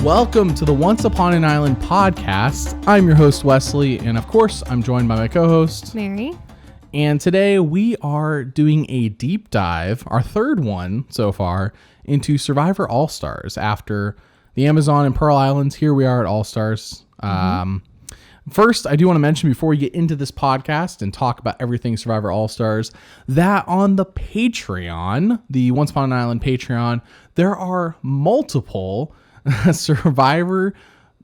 Welcome to the Once Upon an Island podcast. I'm your host, Wesley, and of course, I'm joined by my co-host, Mary. And today we are doing a deep dive, our third one so far, into Survivor All-Stars. After the Amazon and Pearl Islands, here we are at All-Stars. First, I do want to mention before we get into this podcast and talk about everything Survivor All-Stars, that on the Patreon, the Once Upon an Island Patreon, there are multiple Survivor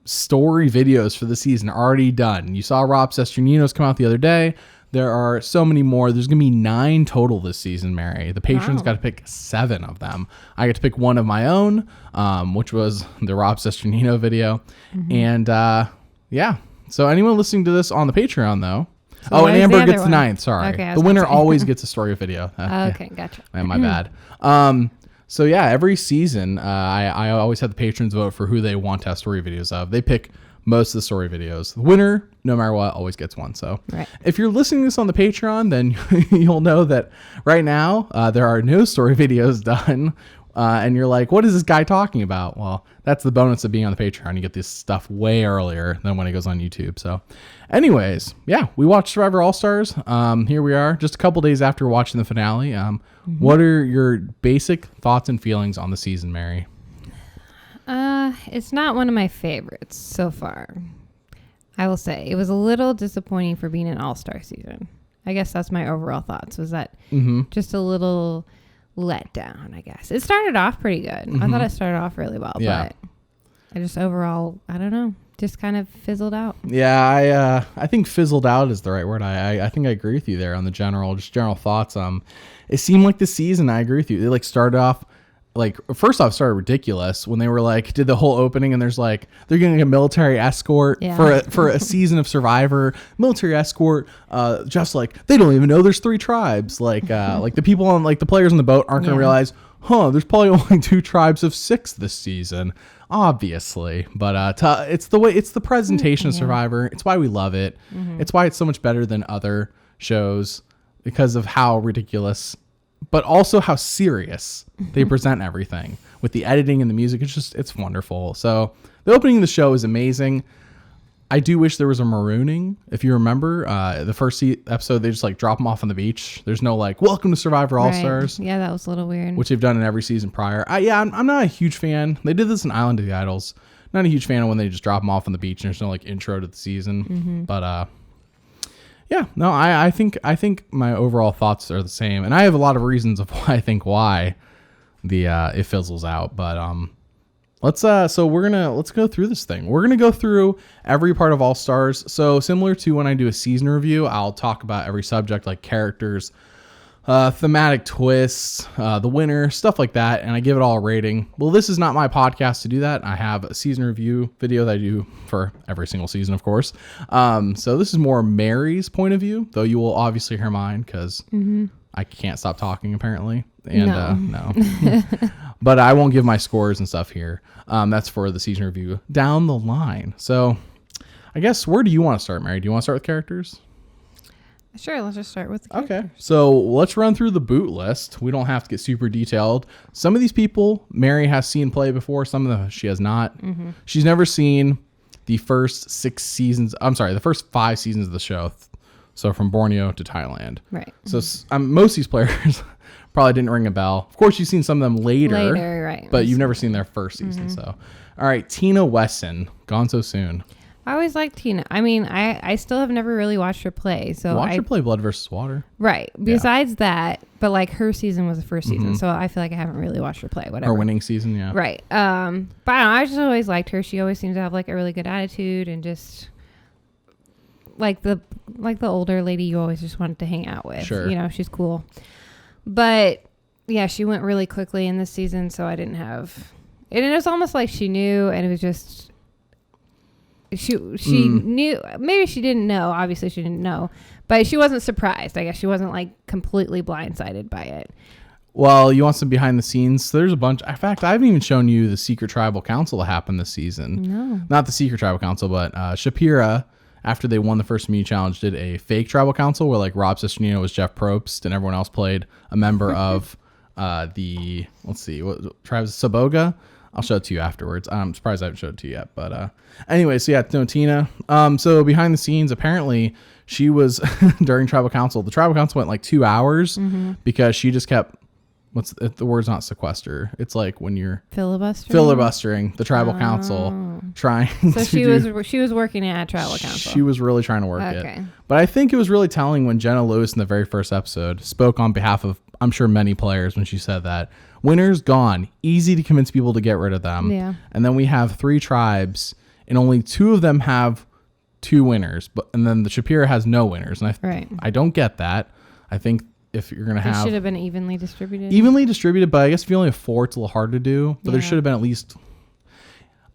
story videos for the season already done. You saw Rob Sesternino's come out the other day. There are so many more. There's going to be 9 total this season, Mary. The patrons got to pick 7 of them. I get to pick one of my own, which was the Rob Sesternino video. And yeah. So anyone listening to this on the Patreon, though. So and Amber gets the 9th. Sorry. Okay, the winner always gets a story video. Okay, gotcha. My bad. So yeah, every season, I always have the patrons vote for who they want to have story videos of. They pick most of the story videos. The winner, no matter what, always gets one. So if you're listening to this on the Patreon, then you'll know that right now there are no story videos done. And you're like, what is this guy talking about? Well, that's the bonus of being on the Patreon. You get this stuff way earlier than when it goes on YouTube. So anyways, yeah, we watched Survivor All-Stars. Here we are just a couple days after watching the finale. What are your basic thoughts and feelings on the season, Mary? It's not one of my favorites so far. I will say it was a little disappointing for being an all-star season. I guess that's my overall thoughts, was that just a little let down, I guess. It started off pretty good. I thought it started off really well, but I just overall, I don't know, just kind of fizzled out. Yeah, I think fizzled out is the right word. I think I agree with you there on the general thoughts. It seemed like the season, I agree with you. They started off first off, started ridiculous when they were did the whole opening and there's they're getting a military escort for a season of Survivor. Military escort, just they don't even know there's 3 tribes. The people on the players on the boat aren't gonna realize, there's probably only 2 tribes of 6 this season, obviously. But it's the presentation of Survivor. It's why we love it. It's why it's so much better than other shows, because of how ridiculous, but also how serious they present everything with the editing and the music. It's wonderful. So the opening of the show is amazing. I do wish there was a marooning. If you remember the first episode, they just drop them off on the beach. There's no welcome to Survivor All-Stars. Yeah, that was a little weird. Which they've done in every season prior. I'm not a huge fan. They did this in Island of the Idols. Not a huge fan of when they just drop them off on the beach and there's no intro to the season. But yeah, no, I think my overall thoughts are the same, and I have a lot of reasons of why I think the it fizzles out. But let's go through this thing. We're gonna go through every part of All Stars. So similar to when I do a season review, I'll talk about every subject, like characters, thematic twists, the winner, stuff like that, and I give it all a rating. Well, this is not my podcast to do that. I have a season review video that I do for every single season, of course. So this is more Mary's point of view, though you will obviously hear mine because I can't stop talking apparently. And no. But I won't give my scores and stuff here. That's for the season review down the line. So I guess, where do you want to start, Mary? Do you want to start with characters? Sure, let's just start with the character. Okay, so let's run through the boot list. We don't have to get super detailed. Some of these people Mary has seen play before. Some of them she has not. She's never seen the first 6 seasons. I'm sorry, the first 5 seasons of the show. So from Borneo to Thailand. Right. So most of these players probably didn't ring a bell. Of course, you've seen some of them later, right? But you've never seen their first season. So, all right, Tina Wesson, gone so soon. I always liked Tina. I mean, I still have never really watched her play. So watch her play Blood vs. Water. Right. Besides that, but her season was the first season. So I feel like I haven't really watched her play. Whatever. Her winning season, yeah. Right. But I don't know, I just always liked her. She always seems to have a really good attitude and just the older lady you always just wanted to hang out with. Sure. She's cool. But yeah, she went really quickly in this season, so I didn't have. And it was almost like she knew, and it was just. She knew, maybe she didn't know, obviously she didn't know, but she wasn't surprised. I guess she wasn't completely blindsided by it. Well, you want some behind the scenes? There's a bunch. In fact, I haven't even shown you the secret tribal council that happened this season. No. Not the secret tribal council, but Shapira, after they won the first mini challenge, did a fake tribal council where Rob Sesternino was Jeff Probst and everyone else played a member of let's see, what tribes? Saboga. I'll show it to you afterwards. I'm surprised I haven't showed it to you yet. But anyway, so yeah, no, Tina. So behind the scenes, apparently she was during tribal council. The tribal council went like 2 hours because she just kept. The word's not sequester. It's like when you're filibustering the tribal council, trying. So she was working at tribal council. She was really trying to work it. But I think it was really telling when Jenna Lewis in the very first episode spoke on behalf of, I'm sure, many players when she said that winners gone, easy to convince people to get rid of them. Yeah. And then we have 3 tribes, and only 2 of them have 2 winners, and then the Shapira has no winners. And I don't get that. I think. If you're going to have... It should have been evenly distributed. But I guess if you only have 4, it's a little hard to do. But there should have been at least...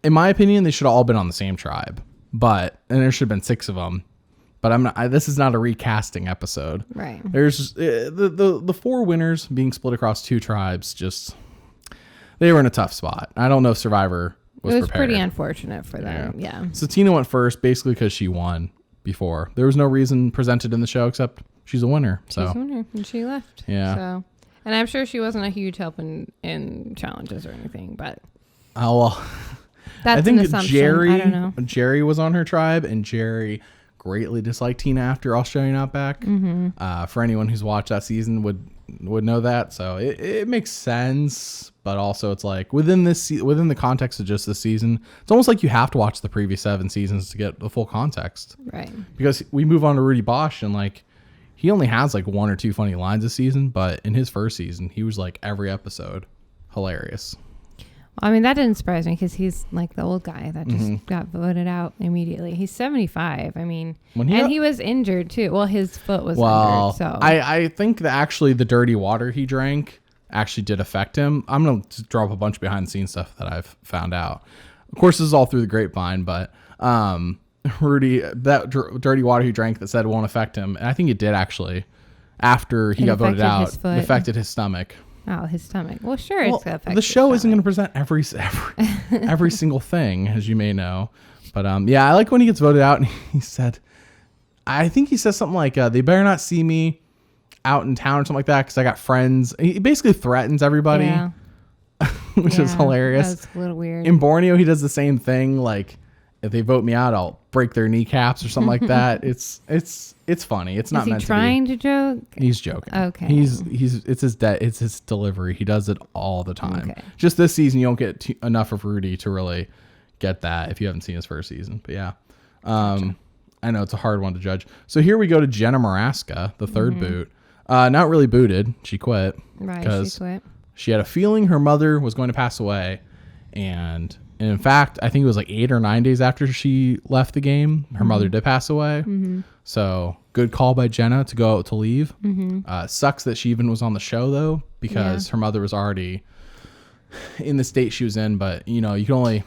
In my opinion, they should have all been on the same tribe. And there should have been 6 of them. But I'm not... this is not a recasting episode. Right. There's... The 4 winners being split across 2 tribes, just... They were in a tough spot. I don't know if Survivor was prepared. It was pretty unfortunate for them. Yeah. So Tina went first, basically because she won before. There was no reason presented in the show except... She's a winner. She's a winner, and she left. Yeah. So, and I'm sure she wasn't a huge help in challenges or anything, but. Oh well. That's I think an assumption. Jerry. I don't know. Jerry was on her tribe, and Jerry greatly disliked Tina after Australian Outback. For anyone who's watched that season would know that. So it makes sense, but also it's like within the context of just this season, it's almost like you have to watch the previous 7 seasons to get the full context. Right. Because we move on to Rudy Bosh, and like. He only has like 1 or 2 funny lines this season, but in his first season, he was like every episode hilarious. Well, I mean, that didn't surprise me because he's like the old guy that just got voted out immediately. He's 75. I mean, he was injured too. Well, his foot was injured. So I think that actually the dirty water he drank actually did affect him. I'm going to drop a bunch of behind the scenes stuff that I've found out. Of course, this is all through the grapevine, but Rudy, that dirty water he drank that said won't affect him. And I think it did actually. After he got voted out, it affected his stomach. Oh, his stomach. Well, sure, it's going to affect the show isn't going to present every single thing, as you may know. But yeah, I like when he gets voted out and he said, I think he says something like, they better not see me out in town or something like that because I got friends. He basically threatens everybody, which is hilarious. That's a little weird. In Borneo, he does the same thing. Like, if they vote me out, I'll break their kneecaps or something like that. It's funny. It's not meant to be. Is he trying to joke? He's joking. Okay. It's his delivery. He does it all the time. Okay. Just this season, you don't get enough of Rudy to really get that if you haven't seen his first season. But yeah, gotcha. I know it's a hard one to judge. So here we go to Jenna Maraska, the third boot. Not really booted. She quit. Right. She quit. She had a feeling her mother was going to pass away, and in fact, I think it was like 8 or 9 days after she left the game, her mother did pass away. So good call by Jenna to leave. Sucks that she even was on the show though, because her mother was already in the state she was in. But you know, you can only,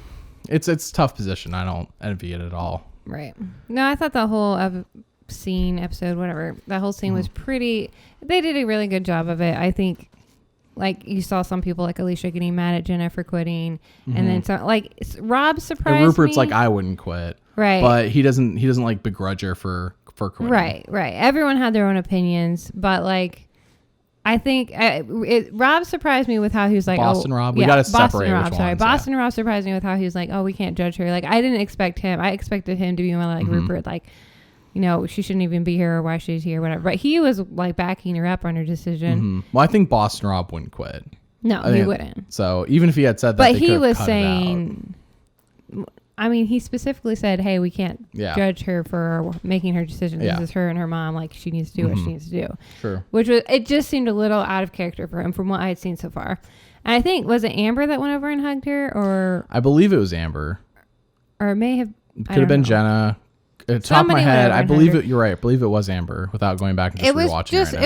it's a tough position. I don't envy it at all. Right. No, I thought the whole episode, whatever, that whole scene was pretty. They did a really good job of it. I think. Like you saw some people like Alicia getting mad at Jenna for quitting, and then so like Rob surprised Rupert's me. like, I wouldn't quit, right? But he doesn't like begrudge her for quitting. Right. Everyone had their own opinions, but like I think Rob surprised me with how he was like, Boston Rob. We got to separate. Boston Rob surprised me with how he was like, oh, we can't judge her. Like I didn't expect him. I expected him to be more like Rupert, like. You know, she shouldn't even be here or why she's here, whatever. But he was like backing her up on her decision. Well, I think Boston Rob wouldn't quit. No, he wouldn't. So even if he had said that, but he was saying, I mean, he specifically said, hey, we can't judge her for making her decision. This is her and her mom. Like she needs to do what she needs to do. Sure. Which was, it just seemed a little out of character for him from what I had seen so far. And I think, was it Amber that went over and hugged her or? I believe it was Amber. Or it may have. Could have been Jenna. At the top of my head, I believe it. You're right. I believe it was Amber. Without going back and just rewatching it right now.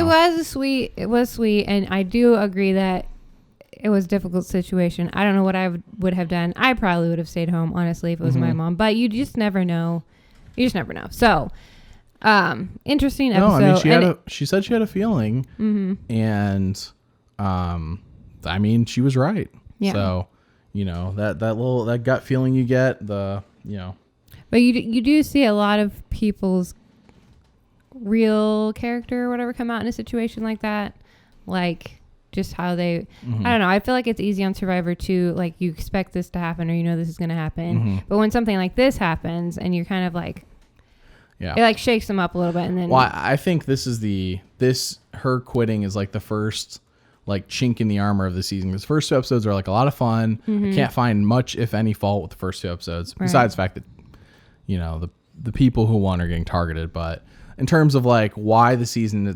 It was sweet, and I do agree that it was a difficult situation. I don't know what I would have done. I probably would have stayed home, honestly, if it was my mom. But you just never know. You just never know. So, interesting episode. No, I mean she said she had a feeling, and I mean she was right. Yeah. So, you know that gut feeling you get But you do see a lot of people's real character or whatever come out in a situation like that. Like just how they, I don't know. I feel like it's easy on Survivor too. Like you expect this to happen or this is going to happen. But when something like this happens and you're kind of like, it like shakes them up a little bit. And then, well, I think her quitting is like the first like chink in the armor of the season. Because the first 2 episodes are like a lot of fun. I can't find much, if any, fault with the first 2 episodes, besides the fact that, the people who won are getting targeted. But in terms of like why the season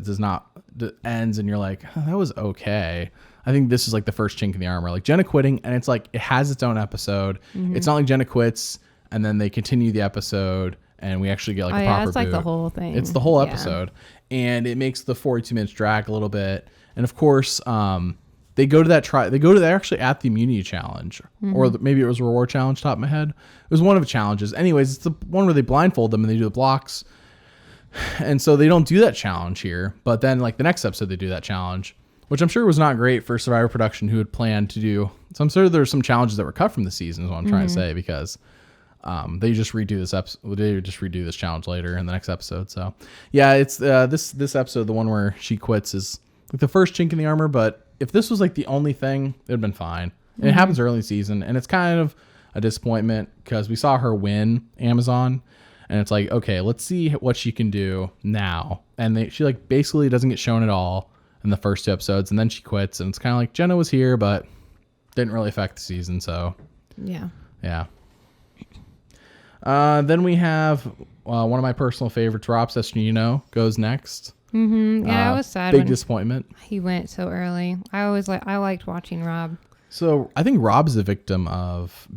ends and you're like, oh, that was okay. I think this is like the first chink in the armor. Like Jenna quitting, and it's like it has its own episode. It's not like Jenna quits and then they continue the episode and we actually get like a proper it's like the whole thing. It's the whole episode, and it makes the 42 minutes drag a little bit. And of course, they go to that they're actually at the immunity challenge, or maybe it was a reward challenge. Top of my head, it was one of the challenges. Anyways, it's the one where they blindfold them and they do the blocks. And so they don't do that challenge here, but then like the next episode they do that challenge, which I'm sure was not great for Survivor production, who had planned to do. So I'm sure there's some challenges that were cut from the season, is what I'm trying to say, because they just redo this episode. They just redo this challenge later in the next episode. So yeah, it's this episode, the one where she quits, is like the first chink in the armor. But if this was like the only thing, it'd been fine. And it happens early in the season, and it's kind of a disappointment because we saw her win Amazon. And it's like, okay, let's see what she can do now. And she like basically doesn't get shown at all in the first 2 episodes. And then she quits. And it's kind of like Jenna was here, but didn't really affect the season. So yeah. Then we have one of my personal favorites, Rob Cesternino, goes next. Yeah, I was sad. Big disappointment. He went so early. I liked watching Rob. So I think Rob is a victim of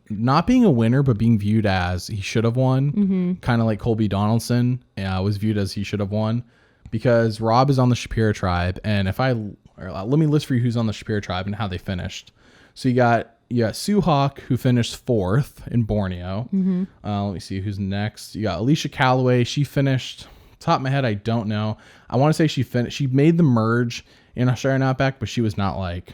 not being a winner, but being viewed as he should have won. Kind of like Colby Donaldson was viewed as he should have won, because Rob is on the Shapiro tribe. And let me list for you who's on the Shapiro tribe and how they finished. So you got Sue Hawk, who finished 4th in Borneo. Let me see who's next. You got Alicia Callaway. She finished, top of my head, I don't know. I want to say she made the merge in Australian Outback, but she was not like,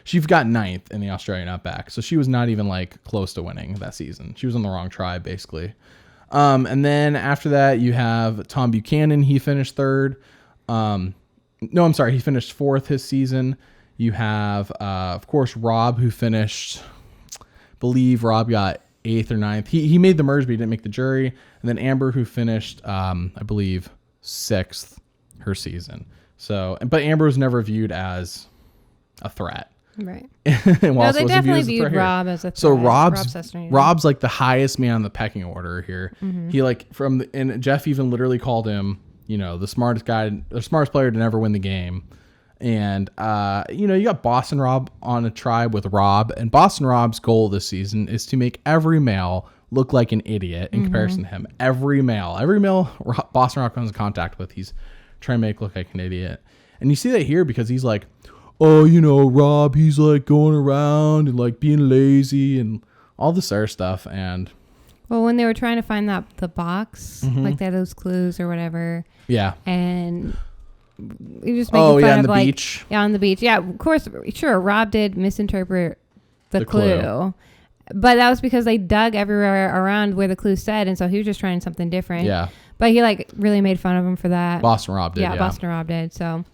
she got 9th in the Australian Outback. So she was not even like close to winning that season. She was on the wrong tribe, basically. And then after that, you have Tom Buchanan. He finished 3rd. He finished 4th his season. You have, of course, Rob, who finished, believe Rob got 8th or 9th. He made the merge, but he didn't make the jury. And then Amber, who finished, I believe, 6th her season. So, but Amber was never viewed as a threat. Right. No, they definitely viewed Rob as a threat. So Rob's like the highest man on the pecking order here. He like and Jeff even literally called him, the smartest player to never win the game. And you got Boston Rob on a tribe with Rob, and Boston Rob's goal this season is to make every male look like an idiot in comparison to him. Every male Boston Rob comes in contact with, he's trying to make look like an idiot. And you see that here because he's like, oh, Rob, he's like going around and like being lazy and all this other stuff. And well, when they were trying to find the box, like they had those clues or whatever. Yeah. And you just making fun of like, beach. Yeah, on the beach. Yeah, of course. Sure, Rob did misinterpret the clue. But that was because they dug everywhere around where the clue said, and so he was just trying something different. Yeah. But he like really made fun of him for that. Boston Rob did. Yeah, Boston Rob did. So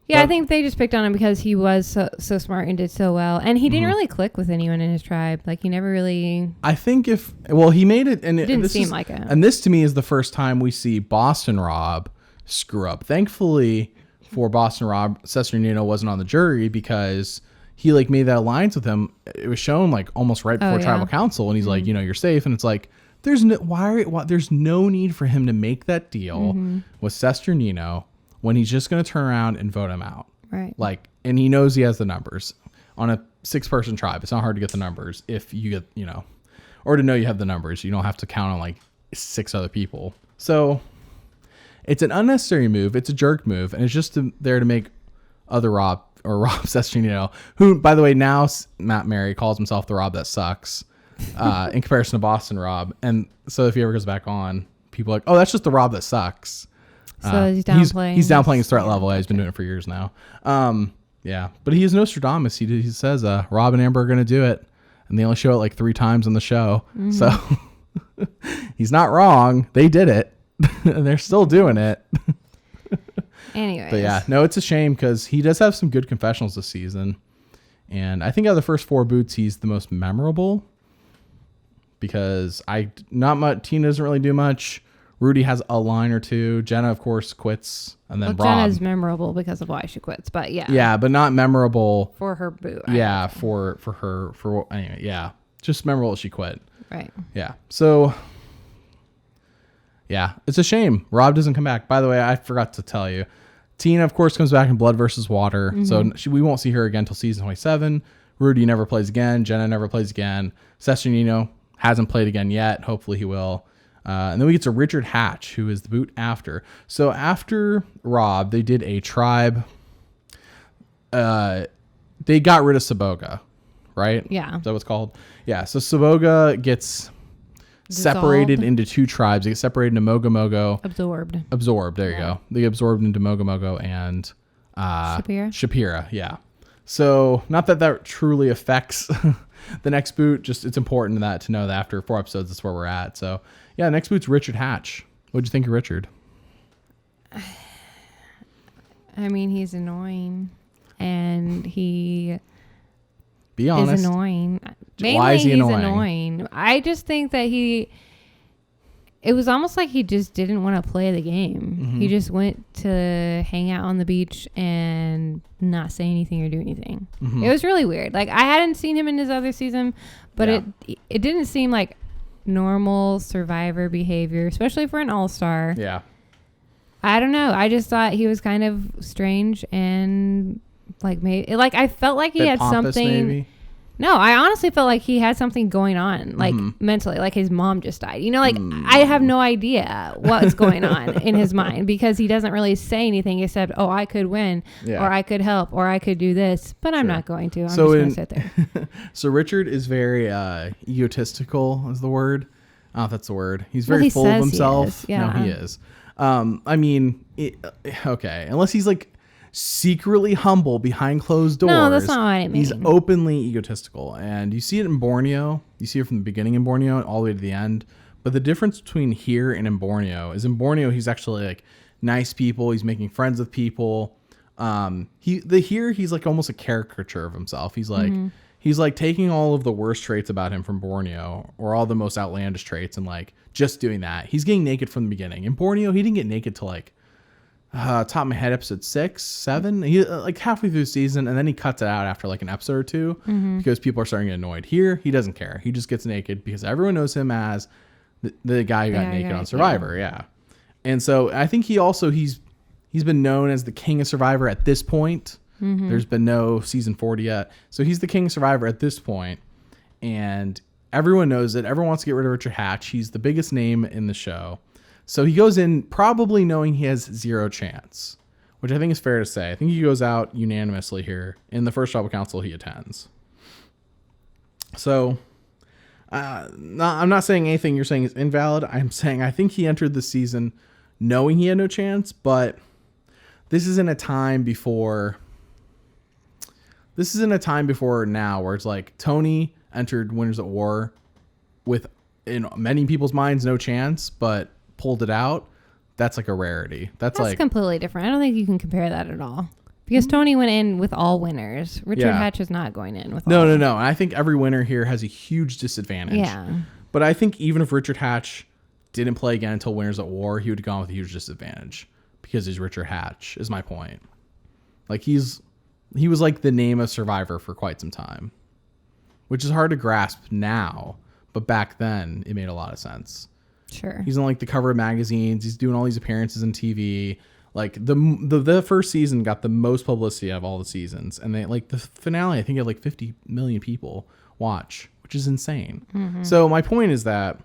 yeah, I think they just picked on him because he was so smart and did so well. And he didn't really click with anyone in his tribe. Like, he never really... I think he made it... And it didn't seem like it. And this, to me, is the first time we see Boston Rob screw up. Thankfully, for Boston Rob, Cesternino wasn't on the jury because he, like, made that alliance with him. It was shown, like, almost right before tribal council. And he's like, you're safe. And it's like, there's no need for him to make that deal with Cesternino when he's just going to turn around and vote him out. Right. Like, and he knows he has the numbers. On a 6-person tribe, it's not hard to get the numbers if you get, or to know you have the numbers. You don't have to count on like 6 other people. So it's an unnecessary move. It's a jerk move. And it's just there to make other Rob Cesternino, who, by the way, now Matt Mary calls himself the Rob that sucks in comparison to Boston Rob. And so if he ever goes back on, people are like, oh, that's just the Rob that sucks. So he's downplaying. He's downplaying his threat level. He's been doing it for years now. Yeah, but he is Nostradamus. He says Rob and Amber are going to do it, and they only show it like 3 times on the show. So he's not wrong. They did it, and they're still doing it. Anyways. But yeah, no, it's a shame because he does have some good confessionals this season. And I think out of the first 4 boots, he's the most memorable because Tina doesn't really do much. Rudy has a line or two. Jenna, of course, quits. And then Rob. Jenna's memorable because of why she quits, but yeah. Yeah, but not memorable. For her boot. Yeah, for her. Anyway, yeah. Just memorable she quit. Right. Yeah. So, yeah, it's a shame. Rob doesn't come back. By the way, I forgot to tell you. Tina, of course, comes back in Blood versus Water. So we won't see her again until season 27. Rudy never plays again. Jenna never plays again. Sesternino hasn't played again yet. Hopefully he will. And then we get to Richard Hatch, who is the boot after. So after Rob, they did a tribe. They got rid of Saboga, right? Yeah. Is that what it's called? Yeah. So Saboga gets separated into 2 tribes. They get separated into Mogo Mogo. Absorbed. There you go. They get absorbed into Mogo Mogo and Shapira. Yeah. So not that truly affects the next boot. Just it's important to know that after 4 episodes, that's where we're at. So yeah, next boot's Richard Hatch. What'd you think of Richard? I mean, he's annoying, and he be honest. Is annoying. Mainly, why is he he's annoying? I just think that it was almost like he just didn't want to play the game. Mm-hmm. He just went to hang out on the beach and not say anything or do anything. Mm-hmm. It was really weird. Like, I hadn't seen him in his other season, but it didn't seem like normal Survivor behavior, especially for an all-star. Yeah. I don't know. I just thought he was kind of strange and I felt like he had something. Maybe? No, I honestly felt like he had something going on, like mentally, like his mom just died. I have no idea what's going on in his mind because he doesn't really say anything except, "Oh, I could win, or I could help, or I could do this," but I'm not going to. I'm just going to sit there. So Richard is very egotistical, is the word. Oh, that's the word. He's very full of himself. He is. Yeah. No, he is. I mean, okay, unless he's like secretly humble behind closed doors. No, that's not what I mean. He's openly egotistical, and you see it in Borneo. You see it from the beginning in Borneo all the way to the end. But the difference between here and in Borneo is in Borneo he's actually like nice people. He's making friends with people. Here he's like almost a caricature of himself. He's like he's like taking all of the worst traits about him from Borneo, or all the most outlandish traits, and like just doing that. He's getting naked from the beginning. In Borneo, he didn't get naked till like top of my head, episode 6, 7. He like halfway through the season, and then he cuts it out after like an episode or 2 because people are starting to get annoyed. Here, he doesn't care. He just gets naked because everyone knows him as the guy who got naked on Survivor. Yeah. And so I think he's been known as the king of Survivor at this point. There's been no season 40 yet. So he's the king of Survivor at this point, and everyone knows it. Everyone wants to get rid of Richard Hatch. He's the biggest name in the show. So he goes in probably knowing he has 0 chance, which I think is fair to say. I think he goes out unanimously here in the first tribal council he attends. So I'm not saying anything you're saying is invalid. I'm saying I think he entered the season knowing he had no chance, but this is in a time before now where it's like Tony entered Winners at War with, in many people's minds, no chance, but pulled it out. That's like a rarity. That's like completely different. I don't think you can compare that at all, because Tony went in with all winners. Richard Hatch is not going in with all winners. No. I think every winner here has a huge disadvantage. Yeah. But I think even if Richard Hatch didn't play again until Winners at War, he would have gone with a huge disadvantage because he's Richard Hatch, is my point. Like he was like the name of Survivor for quite some time, which is hard to grasp now, but back then it made a lot of sense. Sure. He's on like the cover of magazines. He's doing all these appearances on TV. Like the first season got the most publicity out of all the seasons, and they like the finale. I think had like 50 million people watch, which is insane. So my point is that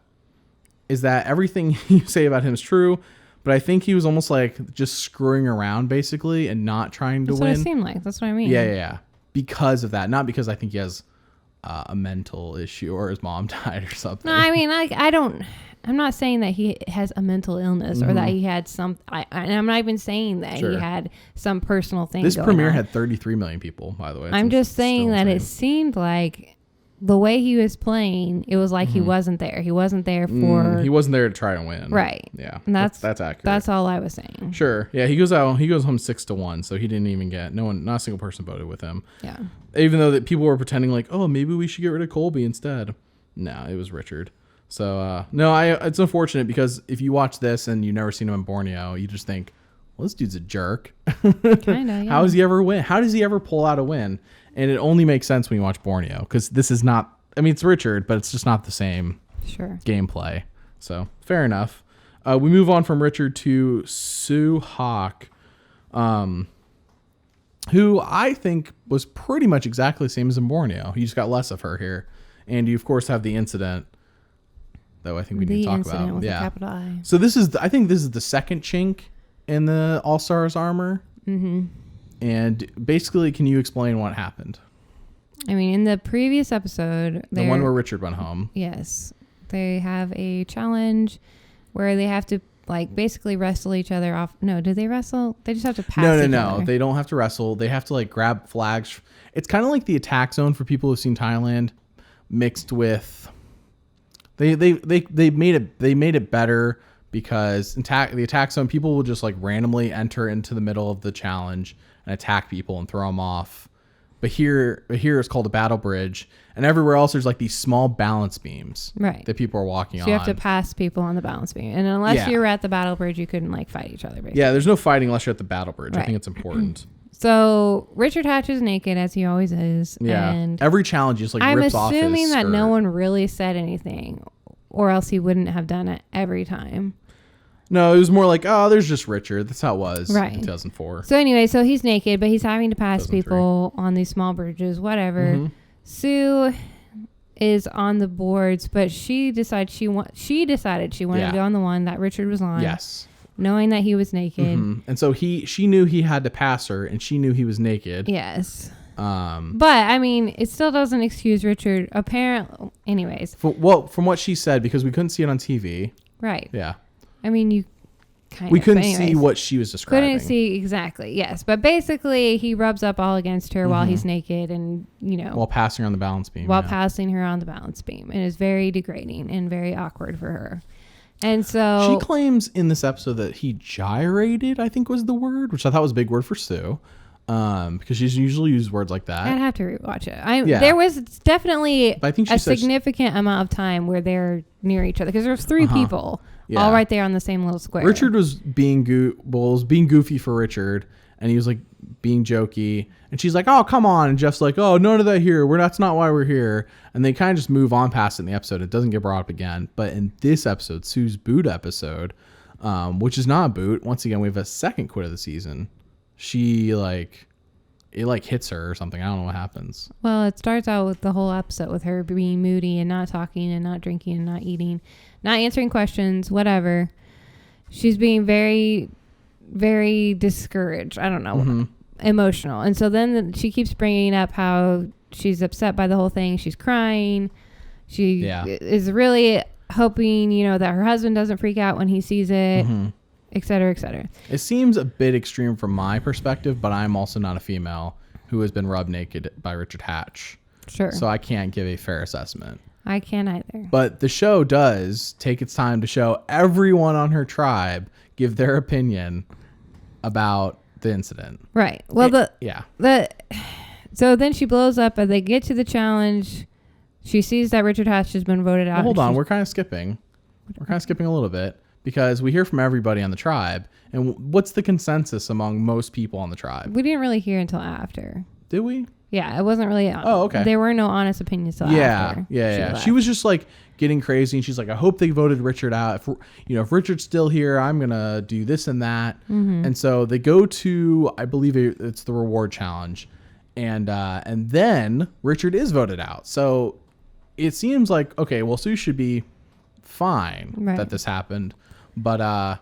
everything you say about him is true, but I think he was almost like just screwing around basically and not trying to win. That's what it seemed like. That's what I mean. Yeah. Because of that, not because I think he has a mental issue or his mom died or something. No, I mean, like I'm not saying that he has a mental illness or that he had some. I'm not even saying that he had some personal thing. This premiere had 33 million people, by the way. I'm just saying that it seemed like the way he was playing, it was like he wasn't there. He wasn't there for... he wasn't there to try to win. Right. Yeah. And that's accurate. That's all I was saying. Sure. Yeah, he goes home 6-1, so he didn't even get... not a single person voted with him. Yeah. Even though that people were pretending like, oh, maybe we should get rid of Colby instead. No, it was Richard. So, it's unfortunate because if you watch this and you've never seen him in Borneo, you just think, well, this dude's a jerk. Kinda, yeah. How does he ever win? How does he ever pull out a win? And it only makes sense when you watch Borneo because this is not, I mean, it's Richard, but it's just not the same gameplay. So fair enough. We move on from Richard to Sue Hawk, who I think was pretty much exactly the same as in Borneo. You just got less of her here. And you, of course, have the incident that I think we need to talk about. With a capital I. So I think this is the second chink in the All-Stars armor. Mm-hmm. And basically, can you explain what happened? I mean, in the previous episode... The one where Richard went home. Yes. They have a challenge where they have to, like, basically wrestle each other off. No, do they wrestle? They just have to pass each other. No. They don't have to wrestle. They have to, like, grab flags. It's kind of like the attack zone for people who've seen Thailand mixed with... They made it better because the attack zone, people will just, like, randomly enter into the middle of the challenge and attack people and throw them off. But here it's called a battle bridge, and everywhere else there's like these small balance beams that people are walking on. So you have to pass people on the balance beam, and unless you were at the battle bridge, you couldn't like fight each other. Basically. Yeah, there's no fighting unless you're at the battle bridge. Right. I think it's important. So Richard Hatch is naked as he always is. Yeah, and every challenge just like rips off his skirt. I'm assuming that no one really said anything, or else he wouldn't have done it every time. No, it was more like, oh, there's just Richard. That's how it was in 2004. So anyway, so he's naked, but he's having to pass people on these small bridges, whatever. Mm-hmm. Sue is on the boards, but she decided she wanted to go on the one that Richard was on. Yes. Knowing that he was naked. Mm-hmm. And so she knew he had to pass her, and she knew he was naked. Yes. But I mean, it still doesn't excuse Richard. Apparently, anyways. From what she said, because we couldn't see it on TV. Right. Yeah. I mean, we couldn't see what she was describing. Couldn't see exactly, yes. But basically, he rubs up all against her while he's naked and, while passing her on the balance beam. Passing her on the balance beam. And it's very degrading and very awkward for her. And so... She claims in this episode that he gyrated, I think was the word, which I thought was a big word for Sue. Because she's usually used words like that. I'd have to rewatch it. There was definitely a significant amount of time where they're near each other. Because there's three people... Yeah. All right there on the same little square. Richard was being goofy for Richard, and he was like being jokey, and she's like, "Oh, come on!" And Jeff's like, "Oh, none of that here. That's not why we're here." And they kind of just move on past it in the episode. It doesn't get brought up again. But in this episode, Sue's boot episode, which is not a boot. Once again, we have a second quit of the season. She it hits her or something. I don't know what happens. Well, it starts out with the whole episode with her being moody and not talking and not drinking and not eating, not answering questions, whatever. She's being very, very discouraged. I don't know, emotional. And so then she keeps bringing up how she's upset by the whole thing. She's crying. She is really hoping, that her husband doesn't freak out when he sees it. Et cetera, et cetera. It seems a bit extreme from my perspective, but I'm also not a female who has been rubbed naked by Richard Hatch. Sure. So I can't give a fair assessment. I can't either. But the show does take its time to show everyone on her tribe give their opinion about the incident. Right. Well, so then she blows up and they get to the challenge. She sees that Richard Hatch has been voted out. Well, hold on. We're kind of skipping. We're kind of skipping a little bit. Because we hear from everybody on the tribe. And what's the consensus among most people on the tribe? We didn't really hear until after. Did we? Yeah, it wasn't really... Oh, okay. There were no honest opinions till after. Yeah. She was just like getting crazy. And she's like, I hope they voted Richard out. If Richard's still here, I'm going to do this and that. Mm-hmm. And so they go to, I believe it's the reward challenge. And then Richard is voted out. So it seems like, okay, well, Sue should be fine that this happened. But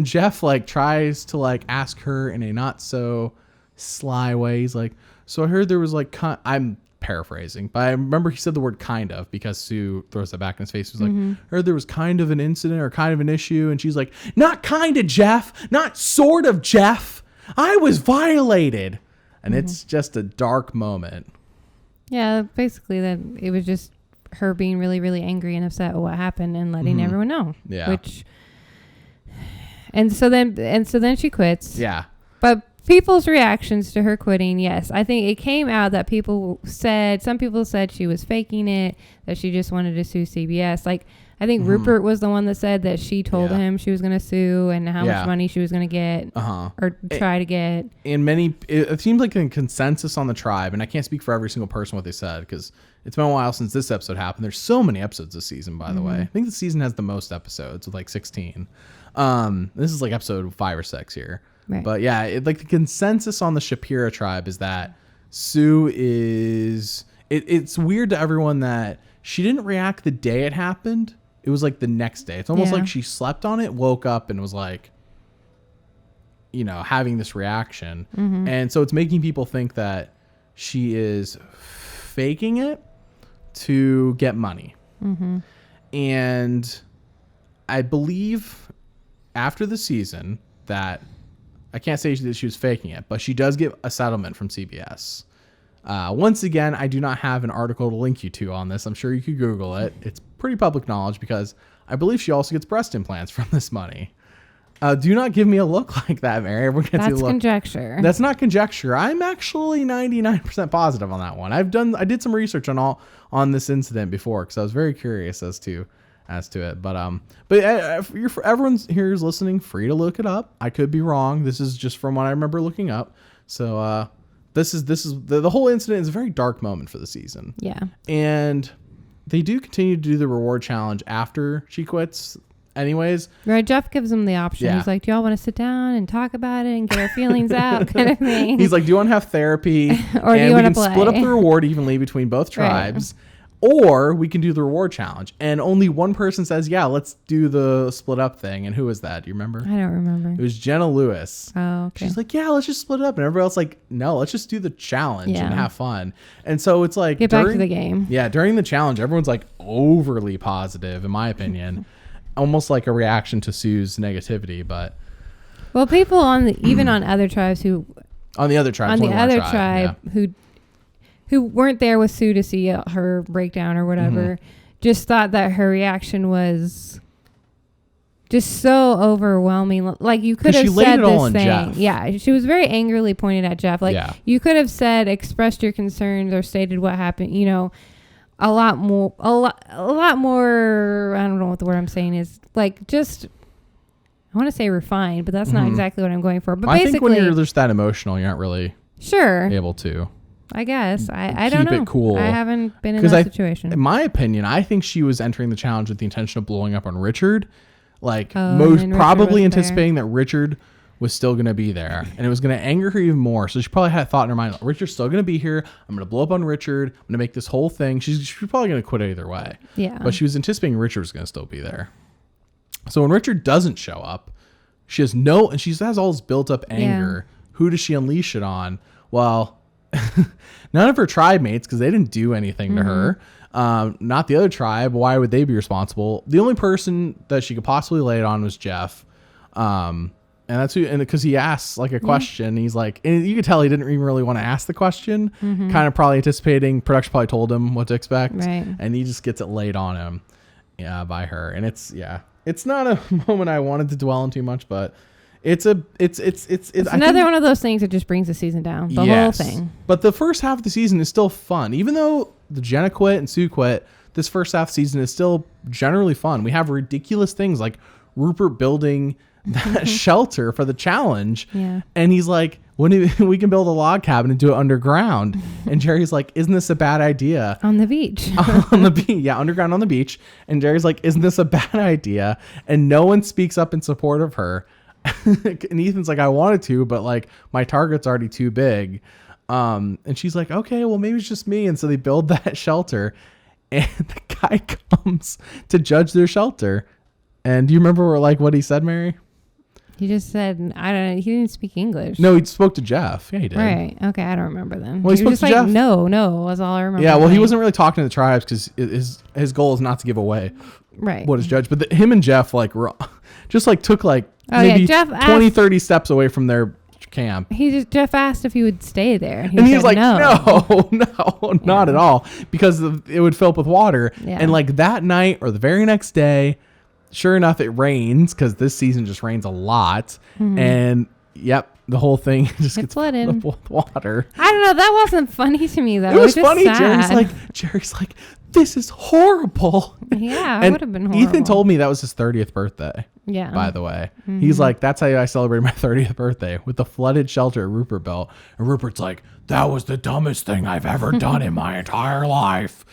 Jeff tries to ask her in a not so sly way. He's like, so I heard there was I'm paraphrasing, but I remember he said the word kind of because Sue throws that back in his face. He was like, I heard there was kind of an incident or kind of an issue. And she's like, not kind of Jeff, not sort of Jeff. I was violated. And it's just a dark moment. Yeah, basically that it was just her being really, really angry and upset at what happened and letting everyone know. Yeah. And so then she quits. Yeah. But people's reactions to her quitting, yes. I think it came out that some people said she was faking it, that she just wanted to sue CBS. Like, I think Rupert was the one that said that she told him she was going to sue and how much money she was going to get or try to get. And it seems like a consensus on the tribe, and I can't speak for every single person what they said because it's been a while since this episode happened. There's so many episodes this season, by the way. I think the season has the most episodes with like 16. This is like episode 5 or 6 here. Right. But yeah, like the consensus on the Shapira tribe is that Sue is... It's weird to everyone that she didn't react the day it happened. It was like the next day. It's almost like she slept on it, woke up, and was like, having this reaction. And so it's making people think that she is faking it to get money. And I believe after the season that, I can't say that she was faking it, but she does get a settlement from CBS. Once again, I do not have an article to link you to on this. I'm sure you could Google it. It's pretty public knowledge because I believe she also gets breast implants from this money. Do not give me a look like that, Mary. That's conjecture. That's not conjecture. I'm actually 99% positive on that one. I did some research on this incident before because I was very curious as to it. But everyone here who's listening, free to look it up. I could be wrong. This is just from what I remember looking up. So this is the whole incident is a very dark moment for the season. Yeah. And they do continue to do the reward challenge after she quits anyways. Right. Jeff gives them the option. Yeah. He's like, do y'all want to sit down and talk about it and get our feelings out kind of thing? He's like, do you want to have therapy? Or do you want to play? Split up the reward evenly between both tribes. Right. Or we can do the reward challenge. And only one person says, yeah, let's do the split up thing. And who was that? Do you remember? I don't remember. It was Jenna Lewis. Oh, okay. She's like, yeah, let's just split it up. And everybody else like, no, let's just do the challenge and have fun. And so it's like... Get back to the game. Yeah, during the challenge, everyone's like overly positive, in my opinion. Almost like a reaction to Sue's negativity, but... Well, people even on other tribes who... On the other tribe. Who weren't there with Sue to see her breakdown or whatever, just thought that her reaction was just so overwhelming. Like, you could have said this thing. Jeff. Yeah, she was very angrily pointed at Jeff. Like, you could have expressed your concerns or stated what happened, a lot more, I don't know what the word I'm saying is. Like, just... I want to say refined, but that's not exactly what I'm going for. But basically, I think when you're just that emotional, you're not really able to. I guess. I don't know. Keep it cool. I haven't been in that situation. In my opinion, I think she was entering the challenge with the intention of blowing up on Richard. Like, most probably anticipating that Richard was still going to be there. And it was going to anger her even more. So she probably had a thought in her mind, Richard's still going to be here. I'm going to blow up on Richard. I'm going to make this whole thing. She's probably going to quit either way. Yeah. But she was anticipating Richard was going to still be there. So when Richard doesn't show up, she has all this built up anger. Yeah. Who does she unleash it on? Well, none of her tribe mates, because they didn't do anything to her. Not the other tribe. Why would they be responsible? The only person that she could possibly lay it on was Jeff. And that's who, and because he asks like a question, he's like, and you could tell he didn't even really want to ask the question, kind of probably anticipating, production probably told him what to expect. Right. And he just gets it laid on him by her. And it's not a moment I wanted to dwell on too much, but it's another one of those things that just brings the season down. The whole thing. But the first half of the season is still fun. Even though the Jenna quit and Sue quit, this first half season is still generally fun. We have ridiculous things like Rupert building that shelter for the challenge. Yeah. And he's like, we can build a log cabin and do it underground. And Jerry's like, isn't this a bad idea? On the beach. On the beach. Yeah, underground on the beach. And Jerry's like, isn't this a bad idea? And no one speaks up in support of her. And Ethan's like, I wanted to, but like my target's already too big. And she's like, okay, well maybe it's just me. And so they build that shelter and the guy comes to judge their shelter. And do you remember what he said, Mary? He just said, I don't know. He didn't speak English. No, he spoke to Jeff. Yeah, he did. Right. Okay. I don't remember then. Well, he spoke to Jeff. No, was all I remember. Yeah. Well, he wasn't really talking to the tribes because his goal is not to give away what is judged. But him and Jeff took maybe Jeff 20, 30 steps away from their camp. Jeff asked if he would stay there. And he's like, no, not at all. Because it would fill up with water. Yeah. And like that night or the very next day, sure enough, it rains because this season just rains a lot. Mm-hmm. And yep, the whole thing just gets flooded with water. I don't know. That wasn't funny to me, though. It was funny. Sad. Jerry's like, this is horrible. Yeah, it would have been horrible. Ethan told me that was his 30th birthday. Yeah. By the way. Mm-hmm. He's like, that's how I celebrated my 30th birthday, with the flooded shelter Rupert built. And Rupert's like, that was the dumbest thing I've ever done in my entire life.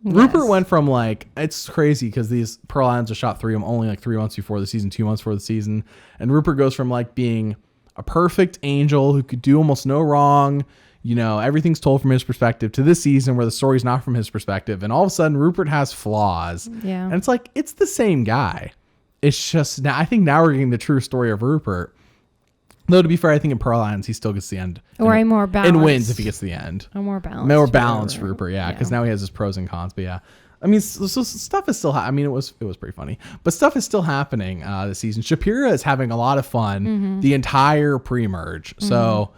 Yes. Rupert went from like, it's crazy because these Pearl Islands are shot only like 3 months before the season, 2 months before the season. And Rupert goes from like being a perfect angel who could do almost no wrong. You know, everything's told from his perspective, to this season where the story's not from his perspective. And all of a sudden Rupert has flaws. Yeah. And it's like, it's the same guy. It's just now, I think now we're getting the true story of Rupert. Though to be fair, I think in Pearl Islands, he still gets the end. Or a more balanced. And wins if he gets to the end. A more balanced. More balanced Rupert, yeah. Because now he has his pros and cons. But yeah. I mean, so stuff is still, I mean, it was pretty funny, but stuff is still happening this season. Shapira is having a lot of fun the entire pre-merge. Mm-hmm. So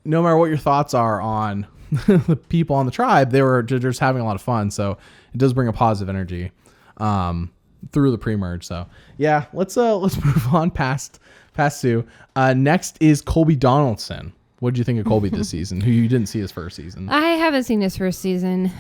no matter what your thoughts are on the people on the tribe, they're just having a lot of fun. So it does bring a positive energy through the pre-merge. So yeah, let's move on past Sue. Next is Colby Donaldson. What did you think of Colby this season, who you didn't see his first season? I haven't seen his first season.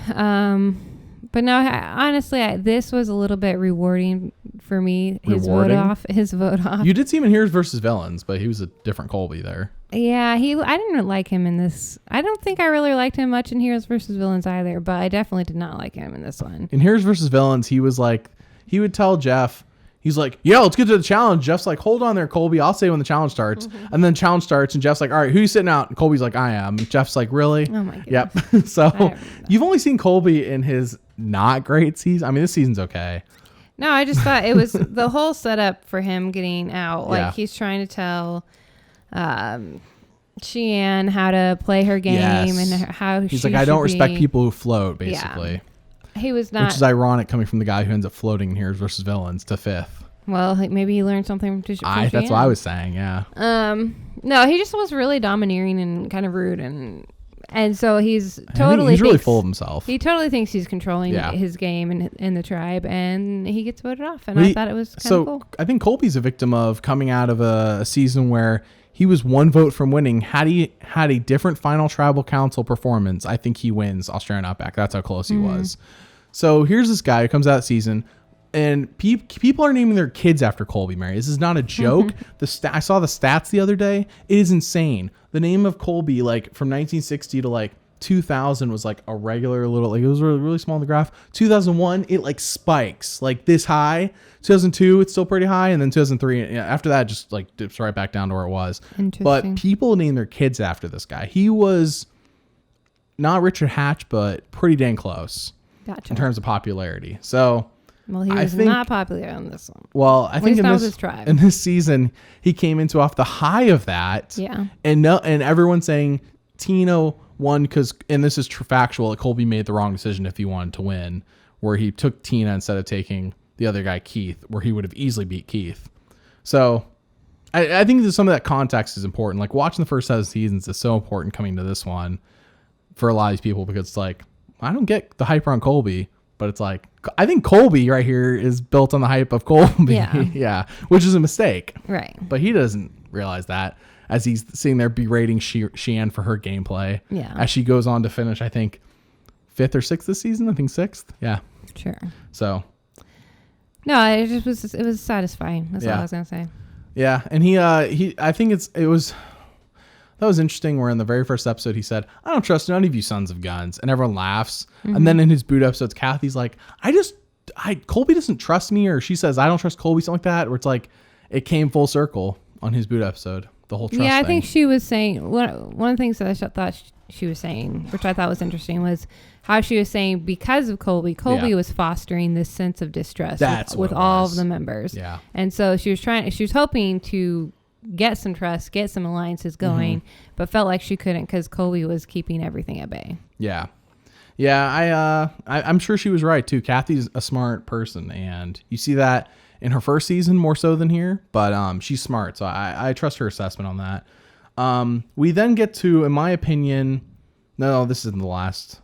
But no, honestly, this was a little bit rewarding for me. His vote off. You did see him in Heroes versus Villains, but he was a different Colby there. Yeah, I didn't like him in this. I don't think I really liked him much in Heroes versus Villains either, but I definitely did not like him in this one. In Heroes versus Villains, he was like, he would tell Jeff, he's like, yeah, let's get to the challenge. Jeff's like, hold on there, Colby. I'll say when the challenge starts. Mm-hmm. And then challenge starts, and Jeff's like, all right, who you sitting out? And Colby's like, I am. And Jeff's like, really? Oh my goodness. Yep. So you've only seen Colby in his not great season. I mean, this season's okay. No, I just thought it was the whole setup for him getting out. Like he's trying to tell Sheehan how to play her game and how he's like, I don't respect people who float, basically. Yeah. He was not, which is ironic coming from the guy who ends up floating in Heroes versus Villains to 5th. Well, maybe he learned something from Sheehan. That's what I was saying. Yeah. No, he just was really domineering and kind of rude, and so he's really full of himself. He totally thinks he's controlling his game in the tribe, and he gets voted off. And I thought it was kind of cool. I think Colby's a victim of coming out of a season where he was one vote from winning. Had he had a different final tribal council performance, I think he wins Australian Outback. That's how close he was. So here's this guy who comes out of the season, and people are naming their kids after Colby, Mary. This is not a joke. I saw the stats the other day. It is insane. The name of Colby, like from 1960 to like 2000, was like a regular little, like it was really, really small in the graph. 2001, it like spikes like this high. 2002, it's still pretty high, and then 2003, after that, just like dips right back down to where it was. But people name their kids after this guy. He was not Richard Hatch, but pretty dang close. Gotcha. In terms of popularity. So, well, he was not popular on this one. Well, I think in this season, he came into off the high of that. Yeah. And everyone's saying Tino won because, and this is factual, Colby made the wrong decision if he wanted to win, where he took Tina instead of taking the other guy, Keith, where he would have easily beat Keith. So I think that some of that context is important. Like watching the first 7 seasons is so important coming to this one for a lot of these people, because it's like, I don't get the hype around Colby, but it's like, I think Colby right here is built on the hype of Colby. Yeah. Which is a mistake. Right. But he doesn't realize that as he's sitting there berating Sheehan for her gameplay. Yeah. As she goes on to finish, I think 5th or 6th this season. I think 6th. Yeah. Sure. So. No, it was satisfying. That's all I was going to say. Yeah. And I think that was interesting, where in the very first episode he said, I don't trust none of you sons of guns. And everyone laughs. Mm-hmm. And then in his boot episodes, Kathy's like, Colby doesn't trust me. Or she says, I don't trust Colby, something like that. Where it's like, it came full circle on his boot episode. The whole trust thing. I think she was saying, one of the things that I thought she was saying, which I thought was interesting, was how she was saying because of Colby was fostering this sense of distrust with all of the members. Yeah. And so she was hoping to get some trust, get some alliances going, but felt like she couldn't because Colby was keeping everything at bay. Yeah. Yeah, I'm sure she was right too. Kathy's a smart person, and you see that in her first season more so than here, but she's smart, so I trust her assessment on that. We then get to, in my opinion, no, this isn't the last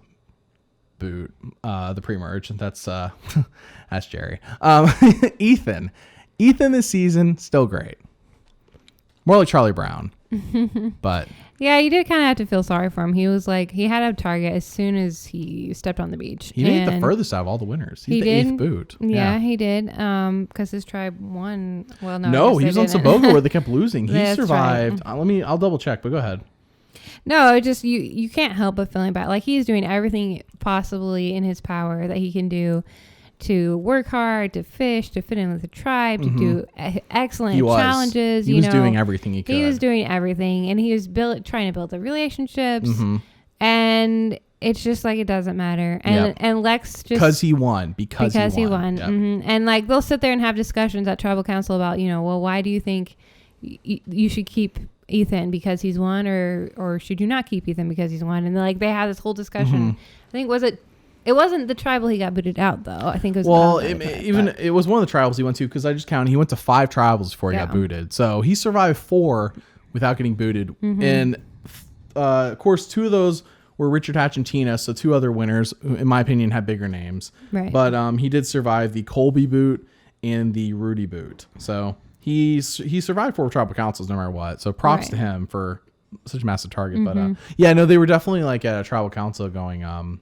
boot, the pre-merge. That's that's Jerry. Ethan this season, still great. More like Charlie Brown. But yeah, you did kind of have to feel sorry for him. He was like, he had a target as soon as he stepped on the beach. He made the furthest out of all the winners. He's the 8th boot. Yeah, he did. Because his tribe won. Well, no, he was on Saboga where they kept losing. He survived. Right. I'll double check, but go ahead. No, it just you can't help but feeling bad. Like, he's doing everything possibly in his power that he can do to work hard, to fish, to fit in with the tribe, to do excellent challenges. He was doing everything he could. He was doing everything, and he was trying to build the relationships, and it's just like it doesn't matter. And Lex just because he won. Yep. And like they'll sit there and have discussions at tribal council about, well, why do you think you should keep Ethan because he's won, or should you not keep Ethan because he's won? And like they had this whole discussion. I think it wasn't the tribal he got booted out, though. I think it was... it was one of the tribals he went to, because I just counted. He went to 5 tribals before he got booted. So he survived 4 without getting booted. And, of course, 2 of those were Richard Hatch and Tina, so 2 other winners, who, in my opinion, had bigger names. Right. But he did survive the Colby boot and the Rudy boot. So he survived 4 tribal councils no matter what. So props to him for such a massive target. But, they were definitely like at a tribal council going...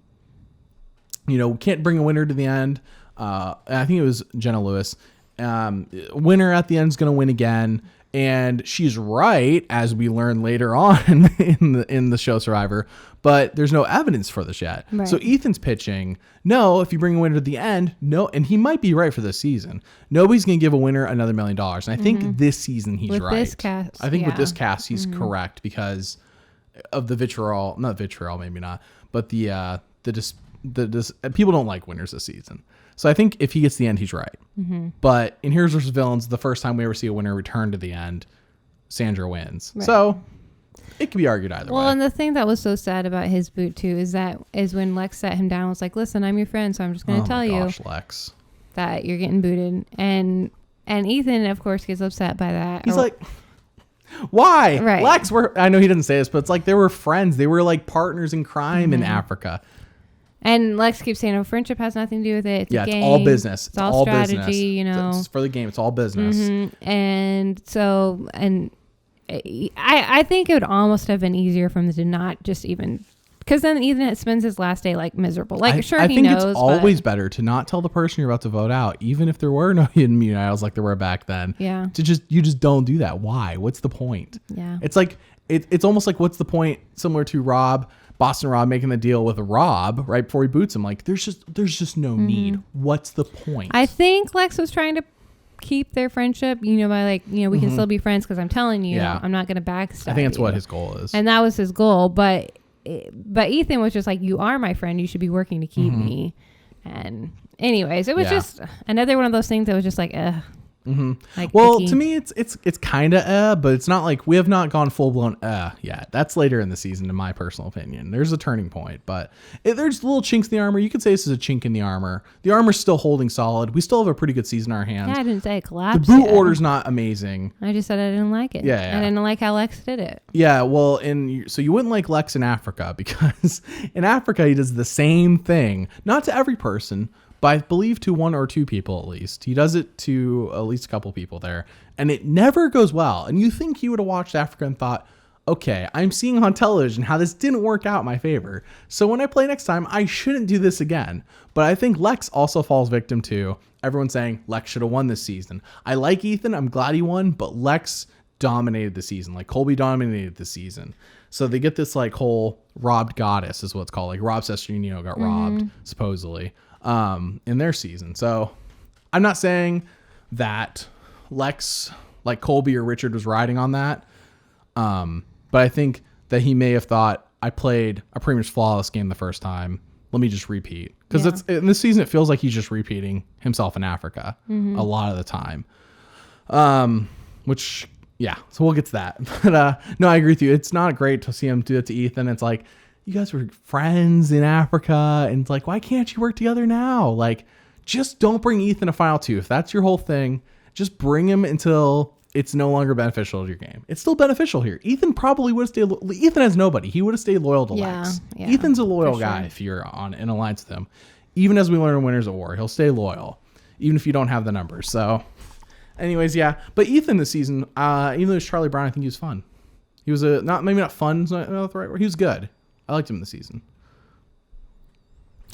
can't bring a winner to the end. I think it was Jenna Lewis. Winner at the end is going to win again. And she's right, as we learn later on in the show Survivor. But there's no evidence for this yet. Right. So Ethan's pitching, no, if you bring a winner to the end, no. And he might be right for this season. Nobody's going to give a winner another $1 million. And I think this season he's right. This cast, I think with this cast, he's correct because of the vitriol. Not vitriol, maybe not. But the people don't like winners this season. So I think if he gets the end, he's right. But in Heroes vs. Villains, the first time we ever see a winner return to the end, Sandra wins. Right. So it could be argued either way. Well, and the thing that was so sad about his boot too is when Lex sat him down and was like, listen, I'm your friend, so I'm just going to tell you Lex, that you're getting booted. And Ethan, of course, gets upset by that. He's like... Why? Right. Lex, I know he didn't say this, but it's like they were friends. They were like partners in crime in Africa. And Lex keeps saying, friendship has nothing to do with it. It's a game. It's all business. It's all strategy, It's for the game. It's all business. And so, I think it would almost have been easier for him to not just even, because then Ethan spends his last day like miserable. Like, I think it's always better to not tell the person you're about to vote out, even if there were no hidden mute idols like there were back then. Yeah. You just don't do that. Why? What's the point? Yeah. It's like, it's almost like, what's the point? Similar to Boston Rob making the deal with Rob right before he boots him. Like, there's just no need. What's the point? I think Lex was trying to keep their friendship, by like, we can still be friends because I'm telling you, I'm not going to backstab. I think that's what his goal is. And that was his goal. But Ethan was just like, you are my friend. You should be working to keep me. And anyways, it was just another one of those things that was just like, Like, well, icky. to me, it's kind of but it's not like we have not gone full blown yet. That's later in the season, in my personal opinion. There's a turning point, but there's little chinks in the armor. You could say this is a chink in the armor. The armor's still holding solid. We still have a pretty good season in our hands. Yeah, I didn't say it collapsed. The boot order's not amazing. I just said I didn't like it. Yeah. I didn't like how Lex did it. Yeah, well, so you wouldn't like Lex in Africa because in Africa he does the same thing, not to every person, but I believe to 1 or 2 people at least. He does it to at least a couple people there, and it never goes well. And you think he would have watched Africa and thought, okay, I'm seeing on television how this didn't work out in my favor. So when I play next time, I shouldn't do this again. But I think Lex also falls victim to everyone saying Lex should have won this season. I like Ethan. I'm glad he won, but Lex dominated the season. Like Colby dominated the season. So they get this like whole robbed goddess is what it's called. Like Rob Sesternino got robbed supposedly in their season. So I'm not saying that Lex, like Colby or Richard, was riding on that. But I think that he may have thought, I played a pretty much flawless game the first time. Let me just repeat. Because it's in this season, it feels like he's just repeating himself in Africa a lot of the time. Which, yeah, so we'll get to that. But no, I agree with you. It's not great to see him do it to Ethan. It's like, you guys were friends in Africa. And it's like, why can't you work together now? Like, just don't bring Ethan to Final 2. If that's your whole thing, just bring him until it's no longer beneficial to your game. It's still beneficial here. Ethan probably would have stayed. Ethan has nobody. He would have stayed loyal to Lex. Yeah, Ethan's a loyal guy if you're in alliance with him. Even as we learn in Winners at War, he'll stay loyal, even if you don't have the numbers. So, anyways, yeah. But Ethan this season, even though it's Charlie Brown, I think he was fun. He was maybe not fun, not the right word. He was good. I liked him this season.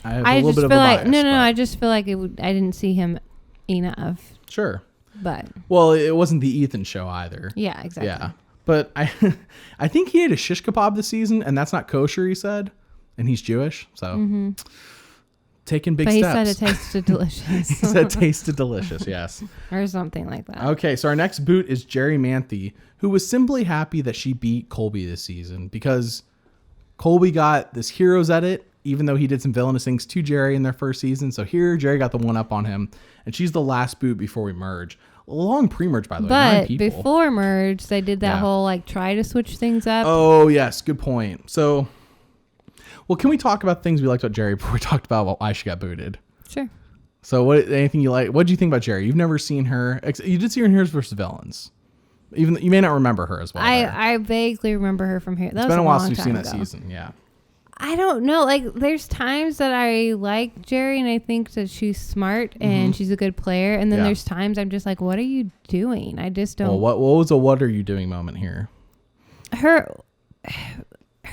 I have a little bit of a bias. I just feel like I didn't see him enough. Sure. But it wasn't the Ethan show either. Yeah, exactly. Yeah. But I think he ate a shish kebab this season, and that's not kosher, he said. And he's Jewish, so taking big steps. But he said it tasted delicious. He said it tasted delicious, yes. Or something like that. Okay, so our next boot is Jerry Manthe, who was simply happy that she beat Colby this season because Colby got this hero's edit, even though he did some villainous things to Jerry in their first season. So here, Jerry got the one up on him, and she's the last boot before we merge. A long pre-merge, by the way. But before merge, they did that whole try to switch things up. Oh, yes. Good point. So, well, can we talk about things we liked about Jerry before we talked about why she got booted? Sure. So anything you like? What did you think about Jerry? You've never seen her. You did see her in Heroes vs. Villains. Even you may not remember her as well. I vaguely remember her from here. It's been a while since we've seen that season. Yeah. I don't know. There's times that I like Jerry and I think that she's smart and she's a good player. And then there's times I'm just like, what are you doing? I just don't. Well, what was a what are you doing moment here? Her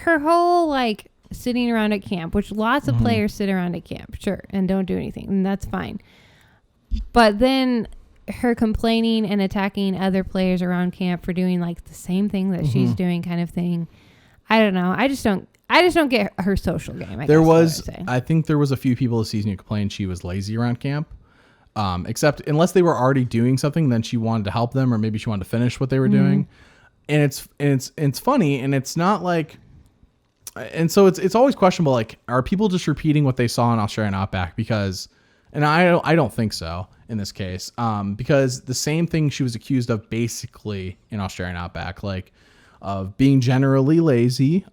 whole sitting around at camp, which lots of players sit around at camp, sure, and don't do anything. And that's fine. But then her complaining and attacking other players around camp for doing the same thing that she's doing kind of thing. I don't know. I just don't get her social game. I think there was a few people this season who complained she was lazy around camp. Except unless they were already doing something, then she wanted to help them, or maybe she wanted to finish what they were doing. And it's funny, and it's not and so it's always questionable. Are people just repeating what they saw in Australian Outback? Because, and I don't think so in this case. Because the same thing she was accused of basically in Australian Outback, of being generally lazy,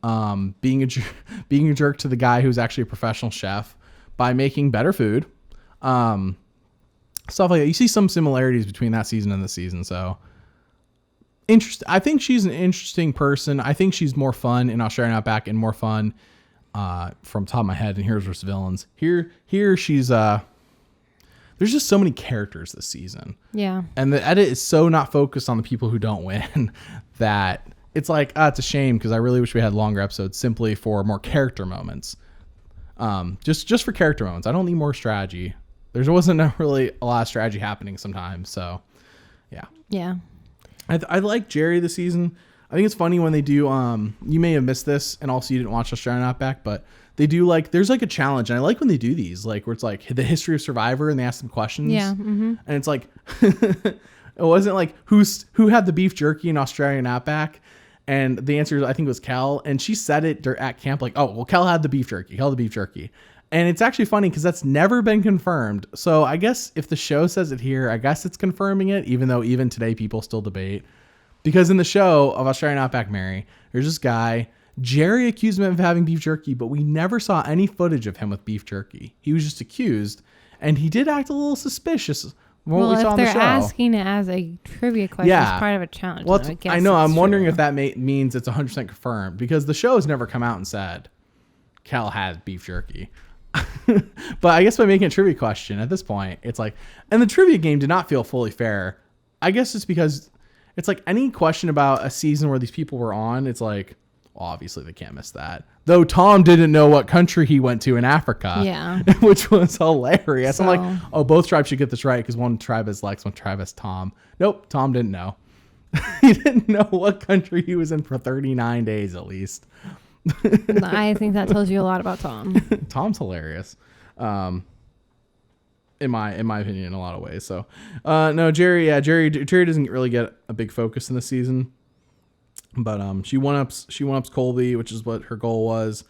being a jerk to the guy who's actually a professional chef by making better food, stuff like that. You see some similarities between that season and this season. So interesting. I think she's an interesting person. I think she's more fun in Australian Outback and more fun from top of my head in Heroes vs. Villains. Here she's there's just so many characters this season. Yeah. And the edit is so not focused on the people who don't win that it's it's a shame because I really wish we had longer episodes simply for more character moments. Just for character moments. I don't need more strategy. There wasn't really a lot of strategy happening sometimes. So, yeah. Yeah. I like Jerry this season. I think it's funny when they do, you may have missed this and also you didn't watch Australian Outback, but they do there's a challenge. And I like when they do these, where it's the history of Survivor and they ask them questions. Yeah. Mm-hmm. And it's it wasn't who had the beef jerky in Australian Outback. And the answer, I think, was Kel. And she said it at camp, Kel had the beef jerky. Kel had the beef jerky. And it's actually funny because that's never been confirmed. So I guess if the show says it here, I guess it's confirming it, even though even today people still debate. Because in the show of Australian Outback Mary, there's this guy, Jerry accused him of having beef jerky, but we never saw any footage of him with beef jerky. He was just accused, and he did act a little suspicious. Well, if they're asking it as a trivia question, it's part of a challenge. Well, I know. I'm wondering if that means it's 100% confirmed because the show has never come out and said Cal had beef jerky. But I guess by making a trivia question at this point, it's and the trivia game did not feel fully fair. I guess it's because it's any question about a season where these people were on, it's obviously they can't miss that. Though Tom didn't know what country he went to in Africa. Yeah. Which was hilarious. So, I'm both tribes should get this right because one tribe is Lex, one tribe is Tom. Nope, Tom didn't know. He didn't know what country he was in for 39 days at least. I think that tells you a lot about Tom. Tom's hilarious. In my opinion, in a lot of ways. So, no, Jerry doesn't really get a big focus in this season. But she one-ups Colby, which is what her goal was.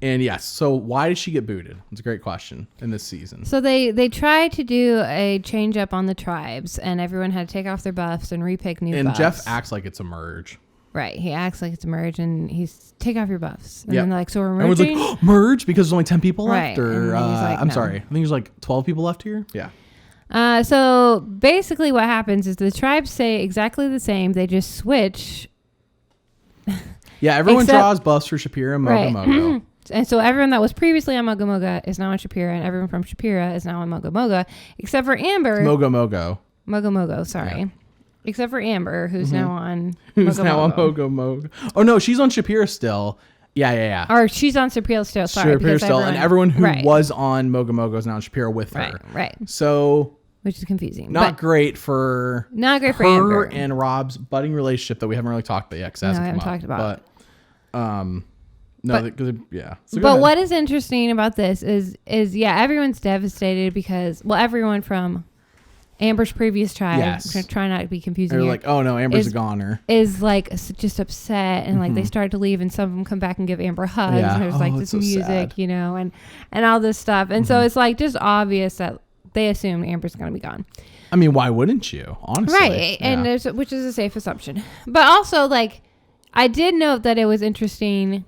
And yes, so why did she get booted? It's a great question in this season. So they tried to do a change up on the tribes, and everyone had to take off their buffs and repick new buffs. And Jeff acts like it's a merge. Right, he acts like it's a merge, and he's take off your buffs. And then they're so we're merging? Everyone's merge because there's only 10 people left? Right. Or, I'm sorry, I think there's 12 people left here? Yeah. So basically what happens is the tribes say exactly the same. They just switch. Yeah, everyone draws buffs for Shapira and Mogo Mogo. And so everyone that was previously on Mogo Mogo is now on Shapira, and everyone from Shapira is now on Mogo Mogo, except for Amber. Mogo Mogo. Mogo Mogo, sorry. Yeah. Except for Amber, who's now on Who's Mogo now Mogo. on Mogo Mogo. Oh, no, she's on Shapira still. Yeah. Or she's on Shapira still, sorry. Shapira still, and everyone who was on Mogo Mogo is now on Shapira with her. Right. So... Which is confusing. Not great for her Amber and Rob's budding relationship that we haven't really talked about yet. Because I haven't talked about. But what is interesting about this is everyone's devastated because everyone from Amber's previous tribe, try not to be confusing. They're like, oh no, Amber's a goner. Is like just upset and like they start to leave and some of them come back and give Amber hugs and there's like this music, sad. And all this stuff. And so it's like just obvious that they assume Amber's going to be gone. I mean, why wouldn't you? Honestly. Right. And which is a safe assumption. But also like I did note that it was interesting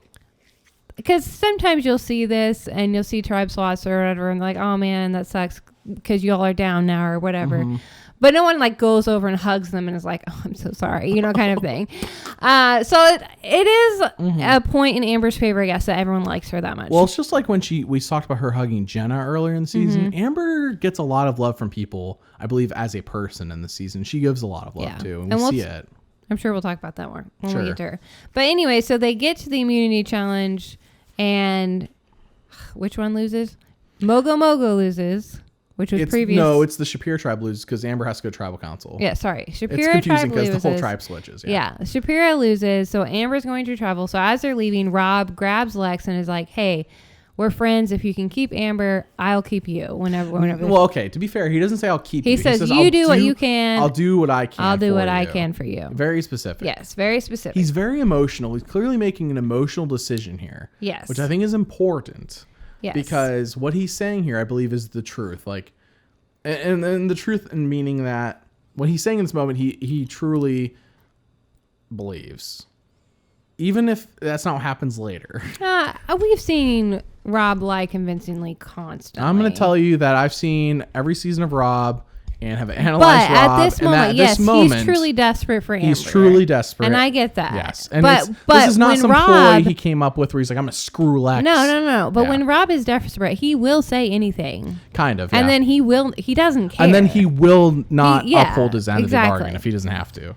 because sometimes you'll see this and you'll see tribe slots or whatever and like, oh man, that sucks because y'all are down now or whatever. But no one like goes over and hugs them and is like, oh, I'm so sorry, kind of thing. So it is a point in Amber's favor, I guess, that everyone likes her that much. Well, it's just like when we talked about her hugging Jenna earlier in the season. Amber gets a lot of love from people, I believe, as a person in the season. She gives a lot of love too, and we see it. I'm sure we'll talk about that more when we get to her. But anyway, so they get to the immunity challenge, and which one loses? Mogo Mogo loses. Which was previous. No, it's the Shapira tribe loses because Amber has to go to tribal council. Yeah, sorry. Shapira it's confusing because the whole tribe switches. Yeah, Shapira loses, so Amber's going to tribal. So as they're leaving, Rob grabs Lex and is like, hey, we're friends. If you can keep Amber, I'll keep you whenever. Well, okay, to be fair, he doesn't say I'll keep you. He says you do what you can. I'll do what I can. I'll do what I can for you. Very specific. Yes, very specific. He's very emotional. He's clearly making an emotional decision here. Yes. Which I think is important. Yes. Because what he's saying here, I believe, is the truth. Like, and the truth in meaning that what he's saying in this moment, he truly believes. Even if that's not what happens later. We've seen Rob lie convincingly constantly. I'm going to tell you that I've seen every season of Rob and have analyzed Rob. But at this moment, yes, he's truly desperate for Amber. He's truly desperate. And I get that. Yes. And but this is not some ploy he came up with where he's like, I'm going to screw Lex. No. But when Rob is desperate, he will say anything. Kind of, And then he doesn't care. And then he will not uphold his end of the bargain if he doesn't have to.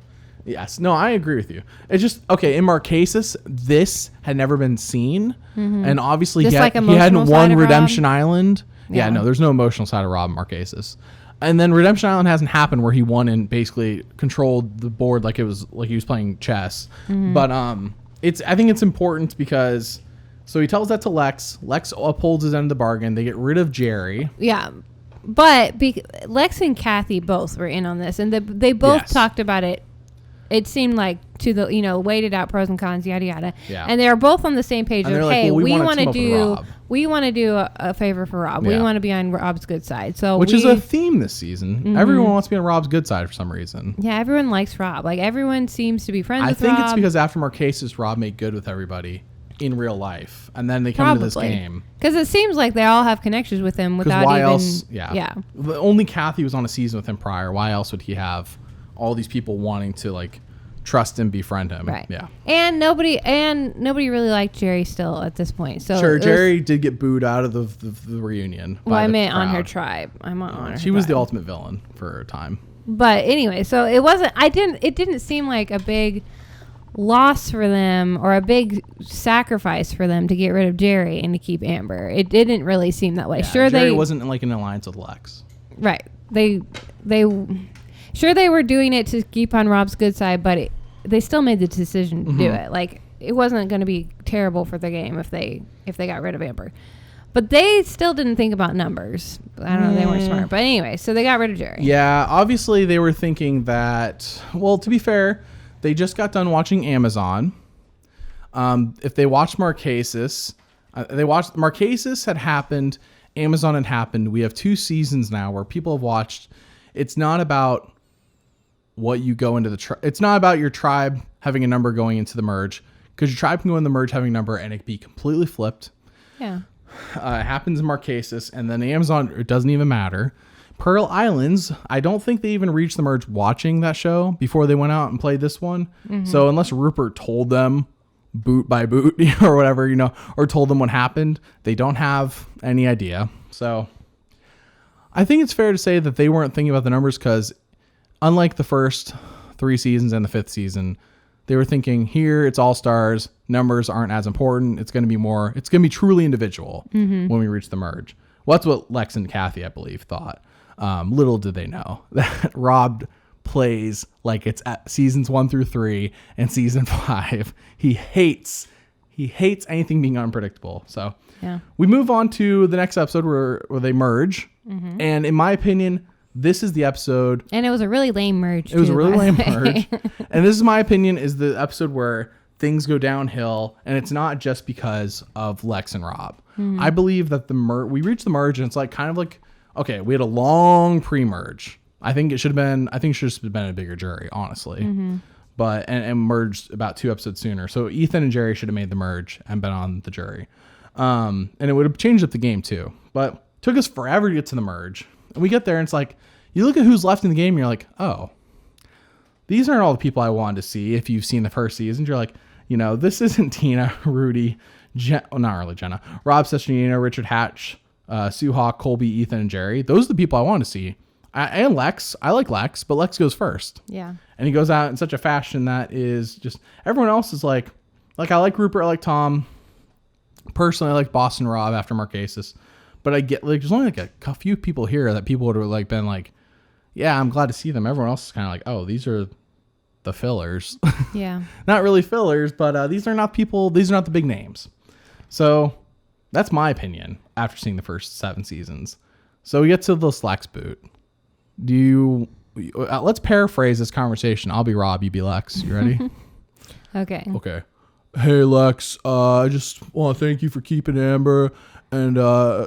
Yes. No, I agree with you. It's just, okay, in Marquesas, this had never been seen. And obviously he hadn't won Redemption Island. Yeah, no, there's no emotional side of Rob in Marquesas. And then Redemption Island hasn't happened where he won and basically controlled the board like he was playing chess. But I think it's important because so he tells that to Lex. Lex upholds his end of the bargain. They get rid of Jerry. Yeah. But Lex and Kathy both were in on this, and they both talked about it. It seemed like to the weighted out pros and cons, yada yada. Yeah. And they are both on the same page. Of, hey, we want to do a favor for Rob. Yeah. We want to be on Rob's good side. Which is a theme this season. Everyone wants to be on Rob's good side for some reason. Yeah, everyone likes Rob. Like everyone seems to be friends with Rob. I think it's because after Marquesas, Rob made good with everybody in real life, and then they come into this game. Because it seems like they all have connections with him without why even. Else? Yeah. Only Kathy was on a season with him prior. Why else would he have all these people wanting to like trust and befriend him? Right. Yeah. And nobody really liked Jerry still at this point. So sure, Jerry did get booed out of the reunion. Well, I meant on her tribe. I'm on her. She was the ultimate villain for a time. But anyway, so it wasn't. It didn't seem like a big loss for them or a big sacrifice for them to get rid of Jerry and to keep Amber. It didn't really seem that way. Yeah, Jerry wasn't like an alliance with Lex. Right. They were doing it to keep on Rob's good side, but they still made the decision to do it. Like it wasn't going to be terrible for the game if they got rid of Amber. But they still didn't think about numbers. I don't know. They weren't smart. But anyway, so they got rid of Jerry. Yeah. Obviously, they were thinking that, well, to be fair, they just got done watching Amazon. If they watched Marquesas, Marquesas had happened. Amazon had happened. We have 2 seasons now where people have watched. It's not about what you go into the it's not about your tribe having a number going into the merge, because your tribe can go in the merge having a number and it be completely flipped. Yeah. It happens in Marquesas, and then Amazon, it doesn't even matter Pearl Islands, I don't think they even reached the merge watching that show before they went out and played this one. Mm-hmm. So unless Rupert told them boot by boot or whatever, or told them what happened, they don't have any idea. So I think it's fair to say that they weren't thinking about the numbers because unlike the first 3 seasons and the 5th season, they were thinking here it's all stars. Numbers aren't as important. It's going to be truly individual when we reach the merge. Well, that's what Lex and Kathy, I believe, thought. Little did they know that Rob plays like it's at seasons 1 through 3 and season 5. He hates anything being unpredictable. So we move on to the next episode where they merge. Mm-hmm. And in my opinion, this is the episode. And it was a really lame merge. It was a really lame merge. And this is my opinion is the episode where things go downhill. And it's not just because of Lex and Rob. Mm-hmm. I believe that we reached the merge and it's like kind of like, okay, we had a long pre-merge. I think it should have been a bigger jury, honestly. Mm-hmm. But and merged about 2 episodes sooner. So Ethan and Jerry should have made the merge and been on the jury. And it would have changed up the game too. But it took us forever to get to the merge. And we get there and it's like, you look at who's left in the game and you're like, oh, these aren't all the people I wanted to see. If you've seen the first season, you're like, this isn't Tina, Rudy, not really Jenna, Rob Sessionino, Richard Hatch, Sue Hawk, Colby, Ethan, and Jerry. Those are the people I want to see. And Lex. I like Lex, but Lex goes first. Yeah. And he goes out in such a fashion that is just, everyone else is like I like Rupert, I like Tom. Personally, I like Boston Rob after Marquesas. But I get, there's only a few people here that people would have been like, yeah, I'm glad to see them. Everyone else is kind of like, oh, these are the fillers. Yeah. Not really fillers, but these are not people, these are not the big names. So that's my opinion after seeing the first 7 seasons. So we get to the Lex boot. Let's paraphrase this conversation. I'll be Rob, you be Lex. You ready? Okay. Hey, Lex, I just want to thank you for keeping Amber and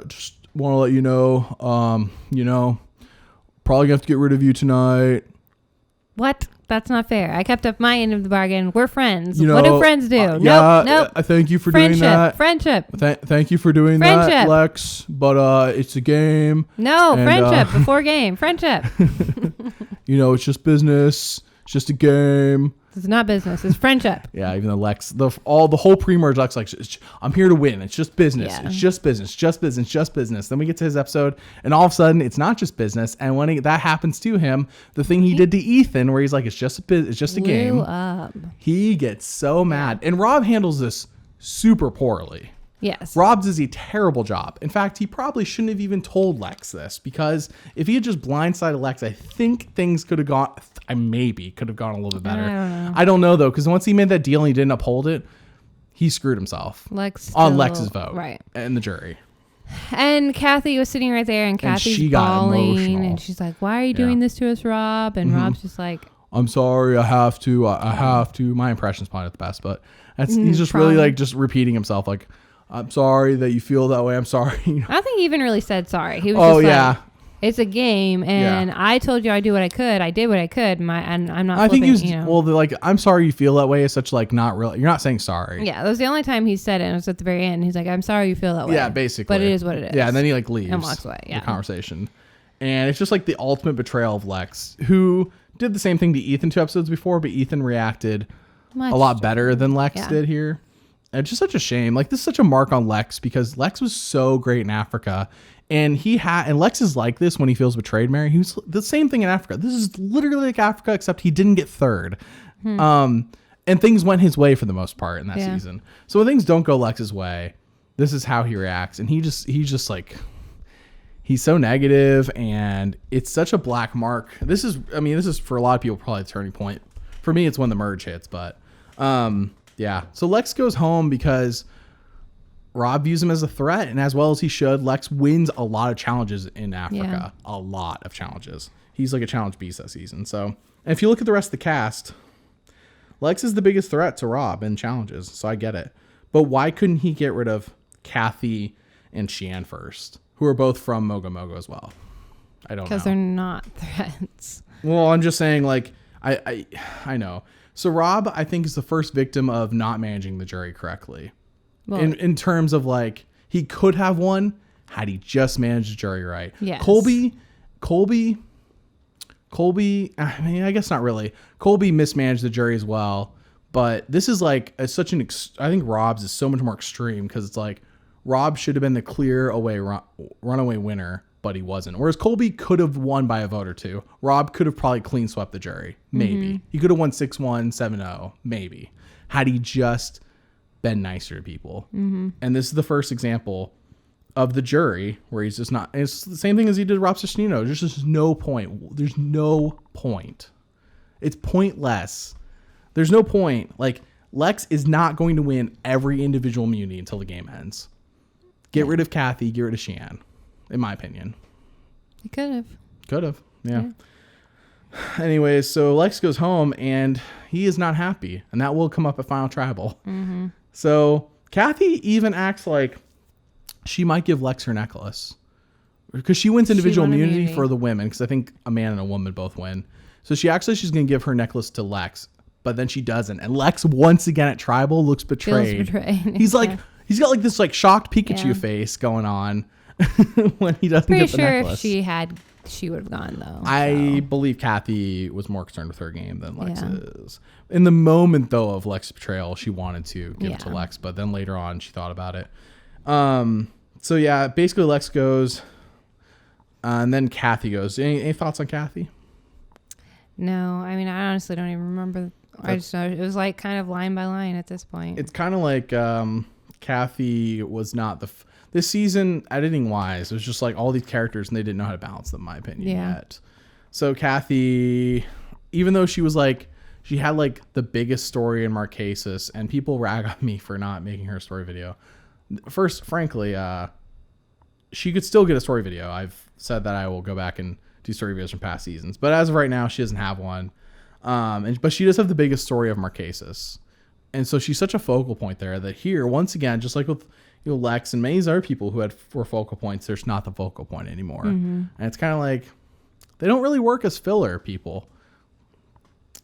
just want to let you know, probably gonna have to get rid of you tonight. What? That's not fair. I kept up my end of the bargain. We're friends. What do friends do? Nope. I thank you for doing that. Friendship. Thank you for doing that, Lex. But it's a game. No, and, friendship before game. Friendship. It's just business. It's just a game. It's not business. It's friendship. Yeah, even though Lex, the whole pre-merge, Lex like, I'm here to win. It's just business. Yeah. It's just business. Just business. Just business. Then we get to his episode, and all of a sudden, it's not just business. And when that happens to him, the thing he did to Ethan, where he's like, it's just a game. Up. He gets so mad, and Rob handles this super poorly. Yes. Rob's does a terrible job. In fact, he probably shouldn't have even told Lex this, because if he had just blindsided Lex, I think things could have gone a little bit better. I don't know though, because once he made that deal and he didn't uphold it, he screwed himself. On Lex's vote. Right. And the jury. And Kathy was sitting right there, and Kathy's bawling, and she's like, why are you doing this to us, Rob? And Rob's just like, I'm sorry, I have to. My impression's probably not the best, but he's just probably really just repeating himself, like, I'm sorry that you feel that way. I'm sorry. I don't think he even really said sorry. He was like, it's a game, and I told you I do what I could. I did what I could. And I'm not. I think he was I'm sorry you feel that way is such not real. You're not saying sorry. Yeah, that was the only time he said it. And it was at the very end. He's like, I'm sorry you feel that way. Yeah, basically. But it is what it is. Yeah, and then he leaves and walks away. Yeah, the conversation, and it's just the ultimate betrayal of Lex, who did the same thing to Ethan 2 episodes before, but Ethan reacted a lot better than Lex did here. And it's just such a shame. This is such a mark on Lex, because Lex was so great in Africa. And Lex is like this when he feels betrayed, Mary. He was the same thing in Africa. This is literally like Africa, except he didn't get third. And things went his way for the most part in that season. So when things don't go Lex's way, this is how he reacts. And he's so negative, and it's such a black mark. This is for a lot of people probably a turning point. For me, it's when the merge hits, but yeah. So Lex goes home because Rob views him as a threat, and as well as he should, Lex wins a lot of challenges in Africa. Yeah. A lot of challenges. He's like a challenge beast that season. So, and if you look at the rest of the cast, Lex is the biggest threat to Rob in challenges. So I get it. But why couldn't he get rid of Kathy and Sheehan first, who are both from Mogo Mogo as well? I don't know. Because they're not threats. Well, I'm just saying, I know. So Rob, I think, is the first victim of not managing the jury correctly. Well, in terms of he could have won had he just managed the jury right. Yes. Colby Colby, I mean, I guess not really. Colby mismanaged the jury as well, but this is like I think Rob's is so much more extreme because it's like Rob should have been the clear runaway winner, but he wasn't. Whereas Colby could have won by a vote or two. Rob could have probably clean swept the jury. Maybe. He could have won 6-1, 7-0. Maybe. Had he just been nicer to people. And this is the first example of the jury where he's just not. It's the same thing as he did Rob Cesternino. There's just no point. There's no point. It's pointless. There's no point. Like, Lex is not going to win every individual immunity until the game ends. Get rid of Kathy. Get rid of Shan. In my opinion. He could have. Could have. Yeah. Anyways, so Lex goes home and he is not happy. And that will come up at Final Tribal. So Kathy even acts like she might give Lex her necklace. Because she wins individual immunity for the women. Because I think a man and a woman both win. So she's going to give her necklace to Lex. But then she doesn't. And Lex, once again at Tribal, looks betrayed. He's like, he's got like this like shocked Pikachu face going on. When he doesn't get the necklace. If she would have gone though. I believe Kathy was more concerned with her game than Lex is. In the moment though of Lex's betrayal, she wanted to give it to Lex, but then later on she thought about it. So yeah, basically Lex goes, and then Kathy goes. Any thoughts on Kathy? No, I mean I honestly don't even remember. I just know it was like kind of line by line at this point. It's kind of like Kathy was not this season, editing wise, it was just like all these characters and they didn't know how to balance them, in my opinion, yet. So Kathy, even though she was like, she had like the biggest story in Marquesas, and people rag on me for not making her a story video. First, frankly, she could still get a story video. I've said that I will go back and do story videos from past seasons, but as of right now, she doesn't have one. But she does have the biggest story of Marquesas. And so she's such a focal point there that here, once again, just like with Lex and many other people who were focal points, there's not the focal point anymore. And it's kind of like they don't really work as filler people.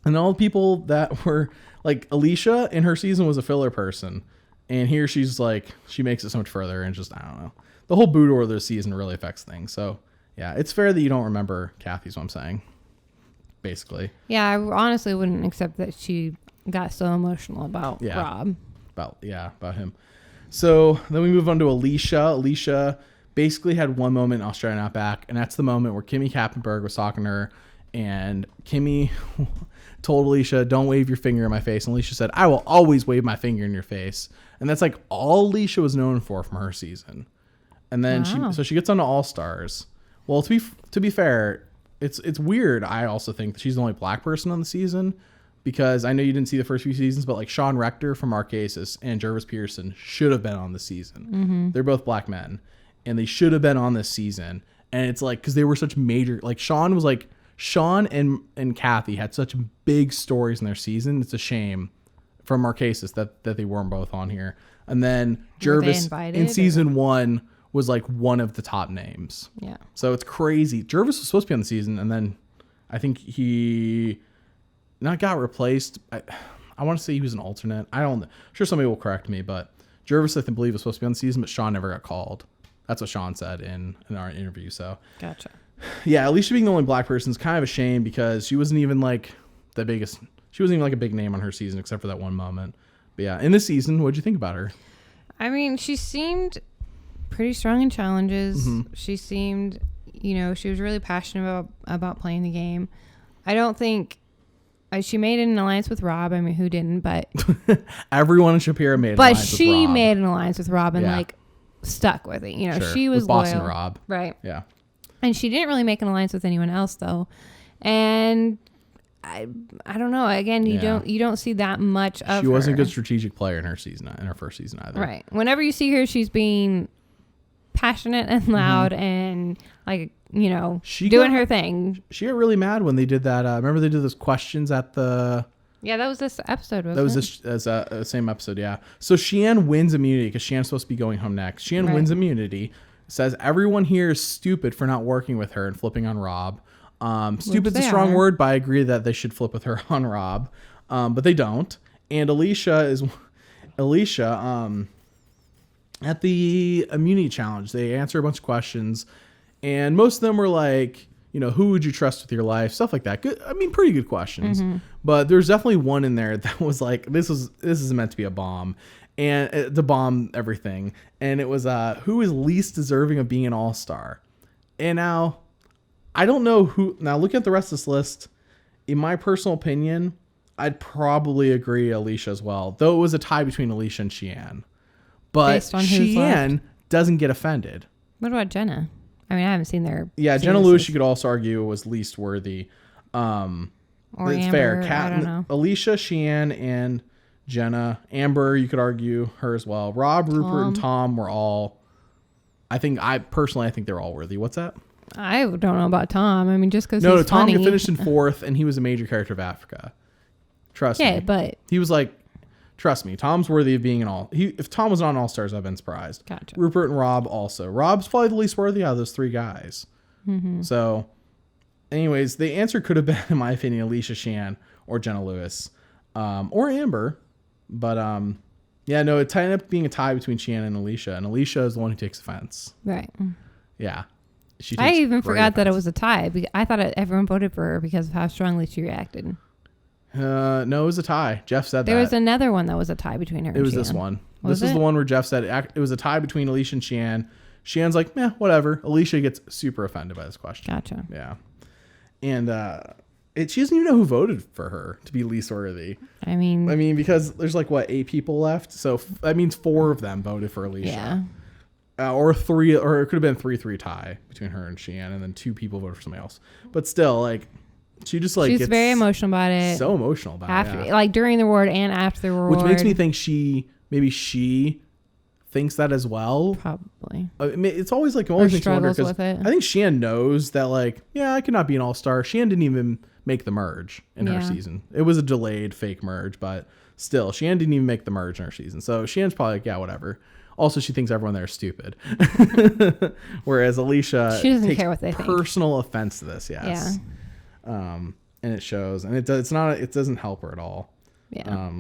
And all the people that were like Alicia in her season was a filler person. And here she's like, she makes it so much further and just, I don't know. The whole boot order season really affects things. So yeah, it's fair that you don't remember Kathy's what I'm saying. Basically. Yeah, I honestly wouldn't accept that she got so emotional about Rob. About him. So then we move on to Alicia. Alicia basically had one moment in Australian Outback, and that's the moment where Kimmy Kappenberg was talking to her, and Kimmy told Alicia, "Don't wave your finger in my face." And Alicia said, "I will always wave my finger in your face." And that's like all Alicia was known for from her season. And then she gets on to All Stars. Well, to be fair, it's weird. I also think that she's the only black person on the season. Because I know you didn't see the first few seasons, but like Sean Rector from Marquesas and Jervis Pearson should have been on this season. They're both black men, and they should have been on this season. And it's like because they were such major. Like Sean and Kathy had such big stories in their season. It's a shame from Marquesas that they weren't both on here. And then Jervis in season 1 was like one of the top names. Yeah. So it's crazy. Jervis was supposed to be on the season, and then I think he not got replaced. I want to say he was an alternate. I'm sure somebody will correct me, but Jervis, I believe, was supposed to be on the season, but Sean never got called. That's what Sean said in our interview. So gotcha. Yeah, Alicia being the only black person is kind of a shame because she wasn't even like the biggest. She wasn't even like a big name on her season except for that one moment. But yeah, in this season, what'd you think about her? I mean, she seemed pretty strong in challenges. She seemed, she was really passionate about playing the game. I don't think she made an alliance with Rob. I mean, who didn't? But everyone in Shapiro made an alliance with Rob. But she made an alliance with Rob and stuck with it. Sure. She was with Boss loyal. And Rob. Right. Yeah. And she didn't really make an alliance with anyone else though. And I don't know. Again, you don't see that much of her. She wasn't a good strategic player in her first season either. Right. Whenever you see her, she's being passionate and loud and doing her thing. She got really mad when they did that. Remember they did those questions at the... Yeah, that was this episode, wasn't it? That was this same episode, yeah. So Sheehan wins immunity because Sheehan's supposed to be going home next. Sheehan wins immunity, says everyone here is stupid for not working with her and flipping on Rob. Stupid's a strong word, but I agree that they should flip with her on Rob. But they don't. And Alicia, at the immunity challenge, they answer a bunch of questions. And most of them were like, who would you trust with your life? Stuff like that. Good. I mean, pretty good questions. But there's definitely one in there that was like, this is meant to be a bomb, and to bomb everything. And it was who is least deserving of being an all-star. And now, I don't know who. Now, looking at the rest of this list, in my personal opinion, I'd probably agree Alicia as well. Though it was a tie between Alicia and Sheehan. But Sheehan doesn't get offended. What about Jenna? I mean, I haven't seen their. Yeah, Jenna Lewis, you could also argue, was least worthy. Or it's Amber, fair. I don't know. Alicia, Sheehan, and Jenna. Amber, you could argue her as well. Rob, Rupert, and Tom were all. I think they're all worthy. What's that? I don't know about Tom. I mean, just because he's Tom funny. finished in 4th, and he was a major character of Africa. Trust me. Yeah, but he was like, trust me, Tom's worthy of being an all. If Tom was on All Stars, I've been surprised. Gotcha. Rupert and Rob also. Rob's probably the least worthy out of those 3 guys. So, anyways, the answer could have been, in my opinion, Alicia, Sheehan, or Jenna Lewis, or Amber. But yeah, no, it ended up being a tie between Sheehan and Alicia is the one who takes offense. Right. Yeah. I even forgot that it was a tie. I thought everyone voted for her because of how strongly she reacted. No, it was a tie. Jeff said there was another one that was a tie between her and It was Sheehan. this one. This is the one where Jeff said it was a tie between Alicia and Sheehan. Sheehan's like, whatever. Alicia gets super offended by this question. Gotcha. Yeah. And she doesn't even know who voted for her to be least worthy. I mean, because there's 8 people left. So that means 4 of them voted for Alicia. Yeah. Or 3, or it could have been 3-3 tie between her and Sheehan, and then 2 people voted for somebody else. But still, she just she's gets very emotional about it. So emotional about it. Like during the award and after the award. Which makes me think maybe she thinks that as well. Probably. I mean, it's always always makes me wonder, because I think Sheehan knows that I could not be an all-star. Sheehan didn't even make the merge in her season. It was a delayed fake merge, but still, Sheehan didn't even make the merge in her season. So Sheehan's probably whatever. Also, she thinks everyone there is stupid. Whereas Alicia doesn't takes care what they think. Personal offense to this, yes. Yeah. And it shows, and it doesn't help her at all. Yeah.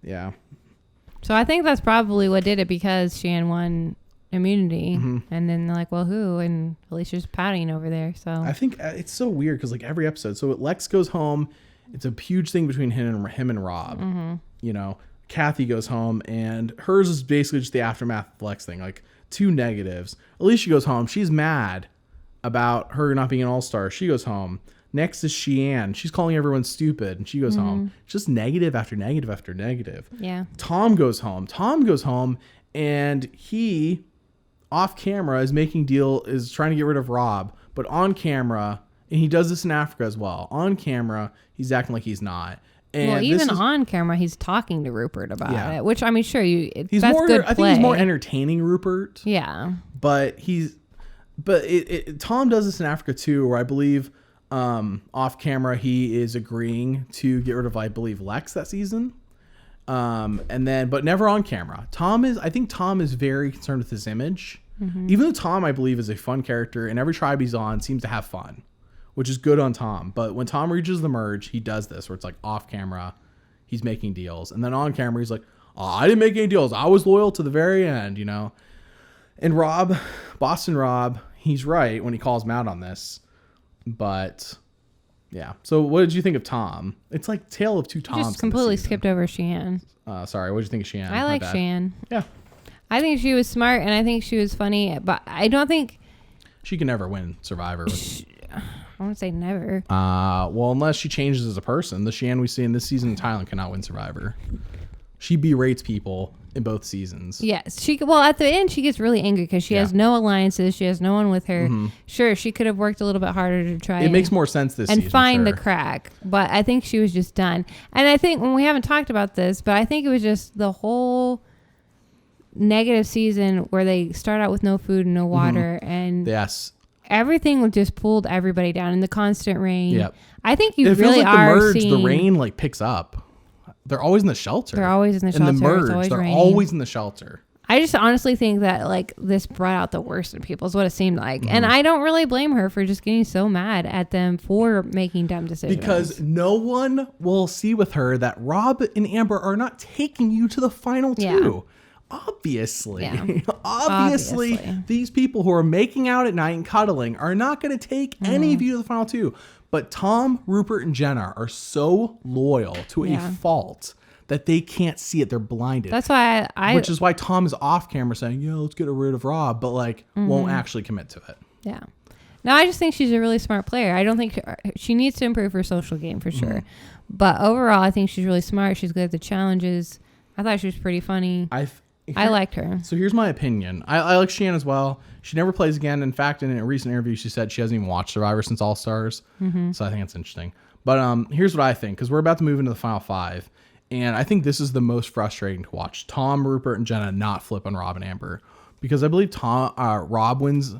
Yeah. So I think that's probably what did it, because Sheehan won immunity, and then they're like, well, who? And Alicia's pouting over there. So I think it's so weird because every episode, so Lex Goes Home, it's a huge thing between him and Rob. Kathy goes home, and hers is basically just the aftermath of the Lex thing, 2 negatives. Alicia goes home. She's mad about her not being an all-star. She goes home. Next is Sheehan. She's calling everyone stupid, and she goes home. It's just negative after negative after negative. Yeah. Tom goes home. And he, off camera, is trying to get rid of Rob, but on camera, and he does this in Africa as well. On camera, he's acting like he's not. And even on camera, he's talking to Rupert about it, which, I mean, sure, that's more, good I think he's more entertaining, Rupert. Yeah. But Tom does this in Africa too, where I believe off camera he is agreeing to get rid of, I believe, Lex that season. But never on camera. I think Tom is very concerned with his image. Even though Tom, I believe, is a fun character, and every tribe he's on seems to have fun, which is good on Tom. But when Tom reaches the merge, he does this where it's off camera, he's making deals. And then on camera, he's like, oh, I didn't make any deals. I was loyal to the very end, And Boston Rob, he's right when he calls him out on this. But yeah. So what did you think of Tom? It's like Tale of Two Toms. Just completely skipped over Sheehan. Sorry. What did you think of Sheehan? I like Sheehan. Yeah. I think she was smart, and I think she was funny, but I don't think she can never win Survivor. I want to say never. Well, unless she changes as a person. The Sheehan we see in this season in Thailand cannot win Survivor. She berates people in both seasons. Yes. At the end, she gets really angry because she has no alliances. She has no one with her. Sure, she could have worked a little bit harder to try. It makes more sense this season. And find the crack. But I think she was just done. And I think, when we haven't talked about this, but I think it was just the whole negative season where they start out with no food and no water. And everything just pulled everybody down in the constant rain. Yep. I think it really feels like the merge, the rain picks up. They're always in the shelter. They're always in the shelter. In the merge, they're always in the shelter. I just honestly think that this brought out the worst in people is what it seemed like. And I don't really blame her for just getting so mad at them for making dumb decisions. Because no one will see with her that Rob and Amber are not taking you to the final 2. obviously, Yeah. obviously, these people who are making out at night and cuddling are not going to take any of you to the final two. But Tom, Rupert, and Jenna are so loyal to a fault that they can't see it. They're blinded. That's why which is why Tom is off camera saying, "Yeah, let's get rid of Rob," but like won't actually commit to it. Yeah. No, I just think she's a really smart player. I don't think she needs to improve her social game for sure. But overall, I think she's really smart. She's good at the challenges. I thought she was pretty funny. I liked her. So here's my opinion. I like Cheyenne as well. She never plays again. In fact, in a recent interview, she said she hasn't even watched Survivor since All Stars. So I think it's interesting. But here's what I think, because we're about to move into the final five. And I think this is the most frustrating to watch. Tom, Rupert, and Jenna not flip on Rob and Amber. Because I believe Rob wins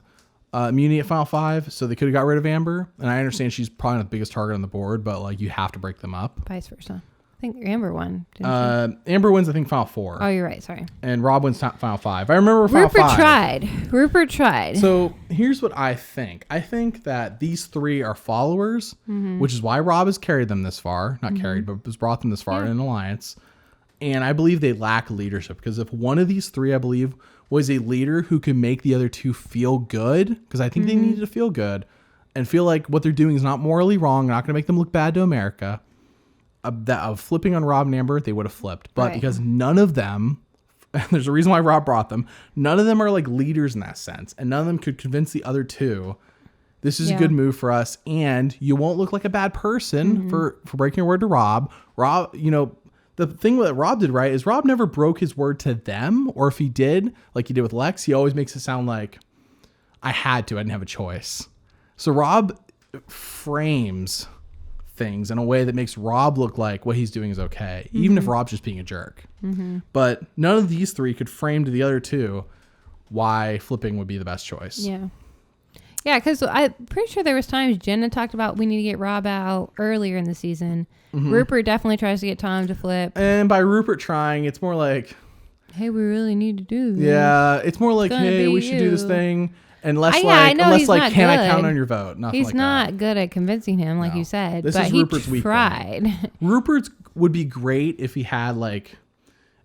immunity at final five, so they could have got rid of Amber. And I understand she's probably not the biggest target on the board, but like you have to break them up. Vice versa. I think Amber won. Didn't she? Amber wins, I think, final four. Oh, you're right. Sorry. And Rob wins final five. I remember final five. Rupert tried. So here's what I think. I think that these three are followers, which is why Rob has carried them this far. Not carried, but has brought them this far in an alliance. And I believe they lack leadership, because if one of these three, I believe, was a leader who could make the other two feel good, because I think they needed to feel good and feel like what they're doing is not morally wrong, not going to make them look bad to America. Of flipping on Rob and Amber, they would have flipped. But because none of them, there's a reason why Rob brought them, none of them are like leaders in that sense. And none of them could convince the other two, this is a good move for us. And you won't look like a bad person for breaking your word to Rob. Rob, the thing that Rob did right is Rob never broke his word to them. Or if he did, like he did with Lex, he always makes it sound like I had to, I didn't have a choice. So Rob frames things in a way that makes Rob look like what he's doing is okay, even if Rob's just being a jerk. But none of these three could frame to the other two why flipping would be the best choice. Yeah, because I'm pretty sure there was times Jenna talked about we need to get Rob out earlier in the season. Rupert definitely tries to get Tom to flip. And by Rupert trying, it's more like, hey, we really need to do this. Yeah, it's more like, hey, we should do this thing. And less can I count on your vote? Nothing he's like not that. good at convincing him, like you said. This but is Rupert's weak tried. Rupert's would be great if he had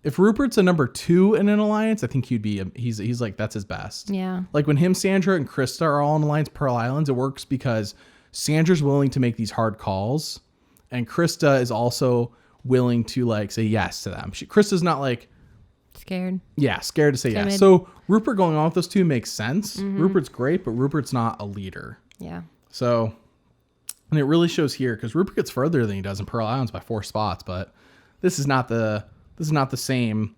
if Rupert's a number 2 in an alliance, I think he'd be he's like that's his best. Yeah. Like when him, Sandra, and Krista are all in alliance Pearl Islands, it works because Sandra's willing to make these hard calls, and Krista is also willing to say yes to them. Krista's not scared. Yeah, scared to say yes. So Rupert going on with those two makes sense. Rupert's great, but Rupert's not a leader. Yeah. So, and it really shows here because Rupert gets further than he does in Pearl Islands by 4 spots, but this is not the same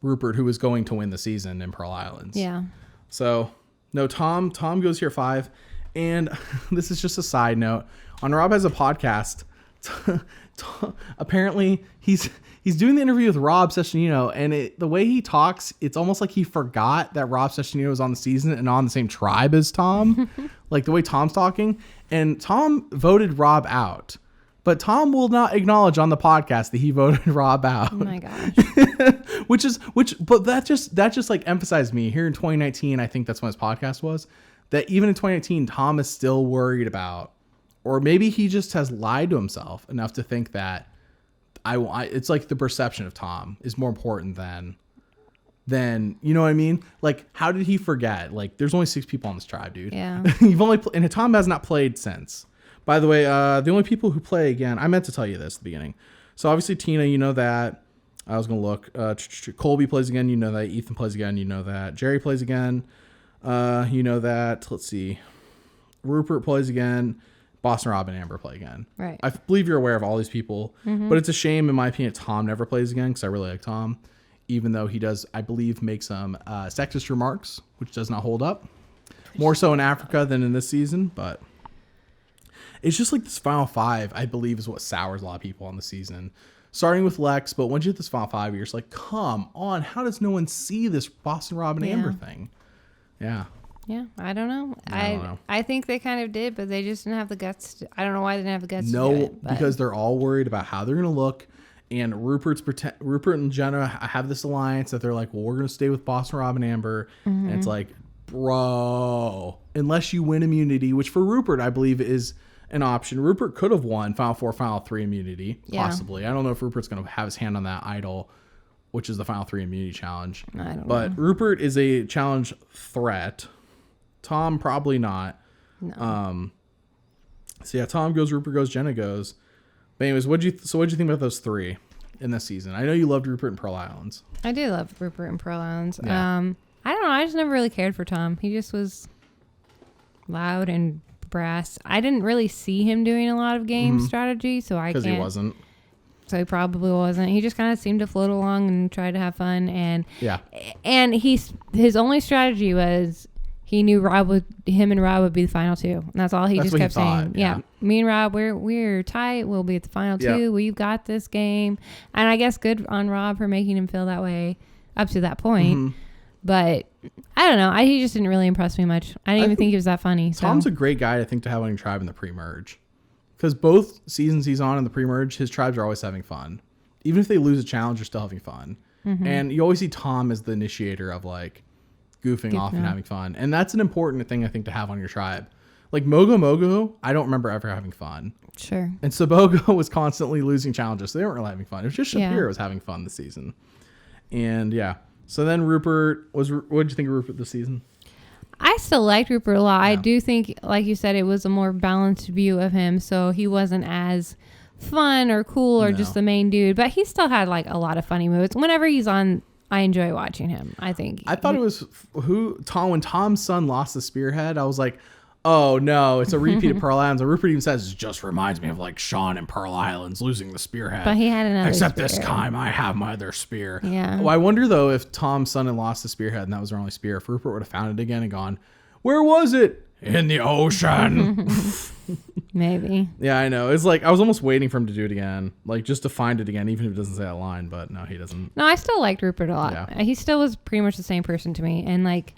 Rupert who was going to win the season in Pearl Islands. Yeah. So no, Tom goes here 5, and this is just a side note. On Rob Has a Podcast, apparently he's doing the interview with Rob Sessionino, and the way he talks, it's almost like he forgot that Rob Sessionino was on the season and on the same tribe as Tom. Like the way Tom's talking, and Tom voted Rob out, but Tom will not acknowledge on the podcast that he voted Rob out. Oh my gosh. But that just emphasized me here in 2019. I think that's when his podcast was, that even in 2019, Tom is still worried about, or maybe he just has lied to himself enough to think that it's like the perception of Tom is more important than you know what I mean? Like, how did he forget? Like, there's only 6 people on this tribe, dude. Yeah. And Tom has not played since. By the way, the only people who play again, I meant to tell you this at the beginning. So obviously Tina, you know that. I was gonna look. Colby plays again, you know that. Ethan plays again, you know that. Jerry plays again, you know that. Let's see. Rupert plays again. Boston Rob and Amber play again. Right. I believe you're aware of all these people, but it's a shame, in my opinion, Tom never plays again, because I really like Tom, even though he does, I believe, make some sexist remarks, which does not hold up. More so in Africa than in this season, but it's just like this final 5, I believe, is what sours a lot of people on the season. Starting with Lex, but once you hit this final 5, you're just like, come on, how does no one see this Boston Rob and Amber thing? Yeah. Yeah, I don't know. I think they kind of did, but they just didn't have the guts. I don't know why they didn't have the guts to do it. No, because they're all worried about how they're going to look. And Rupert and Jenna have this alliance that they're like, well, we're going to stay with Boston Rob and Amber. And it's like, bro, unless you win immunity, which for Rupert, I believe, is an option. Rupert could have won Final 4, Final 3 immunity, possibly. I don't know if Rupert's going to have his hand on that idol which is the final 3 immunity challenge. I don't but know. Rupert is a challenge threat. Tom probably not. No. So yeah, Tom goes, Rupert goes, Jenna goes. But anyways, what'd you think about those 3 in this season? I know you loved Rupert and Pearl Islands. I do love Rupert and Pearl Islands. Yeah. I don't know. I just never really cared for Tom. He just was loud and brass. I didn't really see him doing a lot of game strategy, so I can't. Because he wasn't. So he probably wasn't. He just kind of seemed to float along and try to have fun. And yeah. And his only strategy was he knew him and Rob would be the final 2. And that's all he just kept saying. Yeah. Me and Rob, we're tight. We'll be at the final 2. We've got this game. And I guess good on Rob for making him feel that way up to that point. But I don't know. He just didn't really impress me much. I didn't even think he was that funny. Tom's a great guy, I think, to have on your tribe in the pre-merge. Because both seasons he's on in the pre-merge, his tribes are always having fun. Even if they lose a challenge, they're still having fun. And you always see Tom as the initiator of like goofing off and having fun. And that's an important thing, I think, to have on your tribe. Like Mogo Mogo, I don't remember ever having fun. Sure. And Sabogo was constantly losing challenges. So they weren't really having fun. It was just Shapiro was having fun this season. And yeah. So then Rupert what did you think of Rupert this season? I still liked Rupert a lot. Yeah. I do think, like you said, it was a more balanced view of him. So he wasn't as fun or cool or just the main dude. But he still had like a lot of funny moves. Whenever he's on, I enjoy watching him, I think. I thought it was when Tom's son lost the spearhead, I was like, oh no, it's a repeat of Pearl Islands. And Rupert even says, it just reminds me of like Sean and Pearl Islands losing the spearhead. But he had another Except spear. This time I have my other spear. Yeah. Well, I wonder though, if Tom's son had lost the spearhead and that was their only spear, if Rupert would have found it again and gone, where was it? In the ocean. Maybe. Yeah, I know. It's like, I was almost waiting for him to do it again. Like just to find it again, even if it doesn't say that line, but no, he doesn't. No, I still liked Rupert a lot. Yeah. He still was pretty much the same person to me. And like,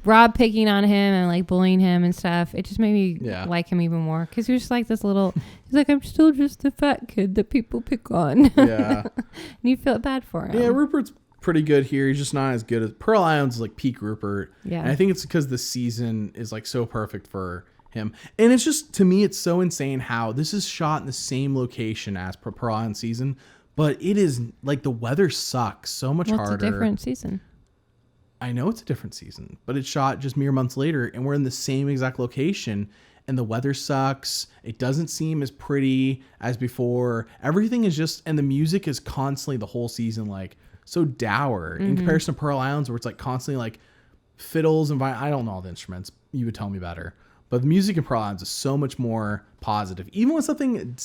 Rob picking on him and like bullying him and stuff, it just made me like him even more, because he was just like this little, he's like, I'm still just a fat kid that people pick on. Yeah. And you feel bad for him. Yeah, Rupert's pretty good here. He's just not as good as Pearl Islands is like peak Rupert. Yeah. And I think it's because the season is like so perfect for him. And it's just, to me, it's so insane how this is shot in the same location as Pearl Island season, but it is like the weather sucks so much harder. It's a different season. I know it's a different season, but it's shot just mere months later and we're in the same exact location and the weather sucks. It doesn't seem as pretty as before. Everything is just, and the music is constantly the whole season like so dour in comparison to Pearl Islands, where it's like constantly like fiddles and I don't know all the instruments. You would tell me better. But the music in Pearl Islands is so much more positive. Even when something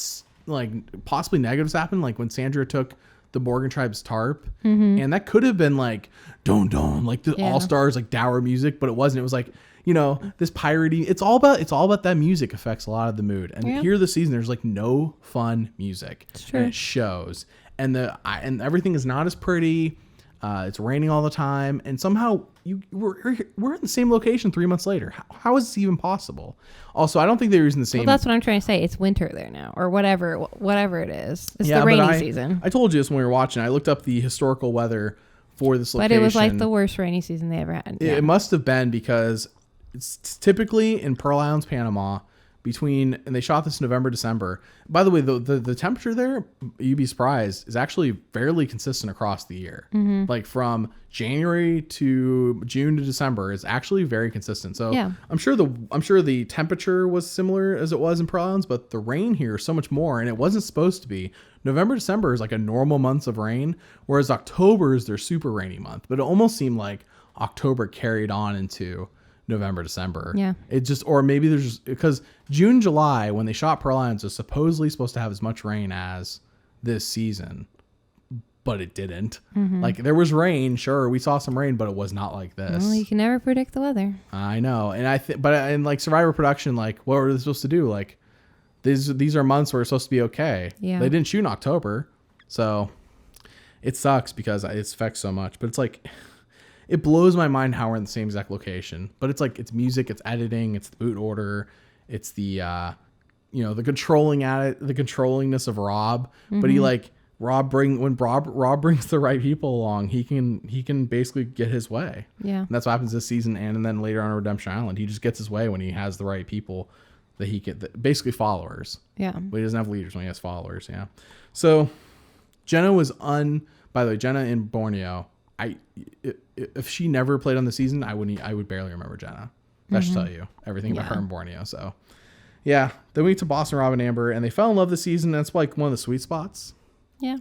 like possibly negatives happened, like when Sandra took the Morgan tribe's tarp, and that could have been like don like the all stars like dour music, but it wasn't. It was like, you know, this piratey. It's all about that music affects a lot of the mood. And here this season, there's like no fun music, and it shows. And and everything is not as pretty. It's raining all the time, and somehow we're in the same location 3 months later. How is this even possible? Also, I don't think they're using the same. Well, that's what I'm trying to say. It's winter there now, or whatever it is. It's the rainy season. I told you this when we were watching. I looked up the historical weather for this location. But it was like the worst rainy season they ever had. It must have been, because it's typically in Pearl Islands, Panama, and they shot this in November, December. By the way, the temperature there, you'd be surprised, is actually fairly consistent across the year. Like from January to June to December is actually very consistent. So I'm sure the temperature was similar as it was in Pearl Islands, but the rain here is so much more, and it wasn't supposed to be. November, December is like a normal months of rain, whereas October is their super rainy month. But it almost seemed like October carried on into November, December. Yeah. It just, or maybe there's just, because June, July, when they shot Pearl Islands, was supposedly supposed to have as much rain as this season, but it didn't. Like there was rain, sure, we saw some rain, but it was not like this. Well, you can never predict the weather. I know, and but in like Survivor production, like what were they supposed to do? Like these are months where it's supposed to be okay. Yeah. They didn't shoot in October, so it sucks because it affects so much. But it's like, it blows my mind how we're in the same exact location. But it's like, it's music, it's editing, it's the boot order, it's the the controllingness of Rob. But he like Rob brings the right people along, he can basically get his way. Yeah. And that's what happens this season, and then later on Redemption Island, he just gets his way when he has the right people that he can, basically followers. Yeah. But he doesn't have leaders when he has followers. Yeah. So Jenna was By the way, Jenna in Borneo, if she never played on the season, I would barely remember Jenna. That should tell you everything about her in Borneo. So, yeah. Then we went to Boston, Rob, and Amber, and they fell in love this season. That's like one of the sweet spots. Yeah.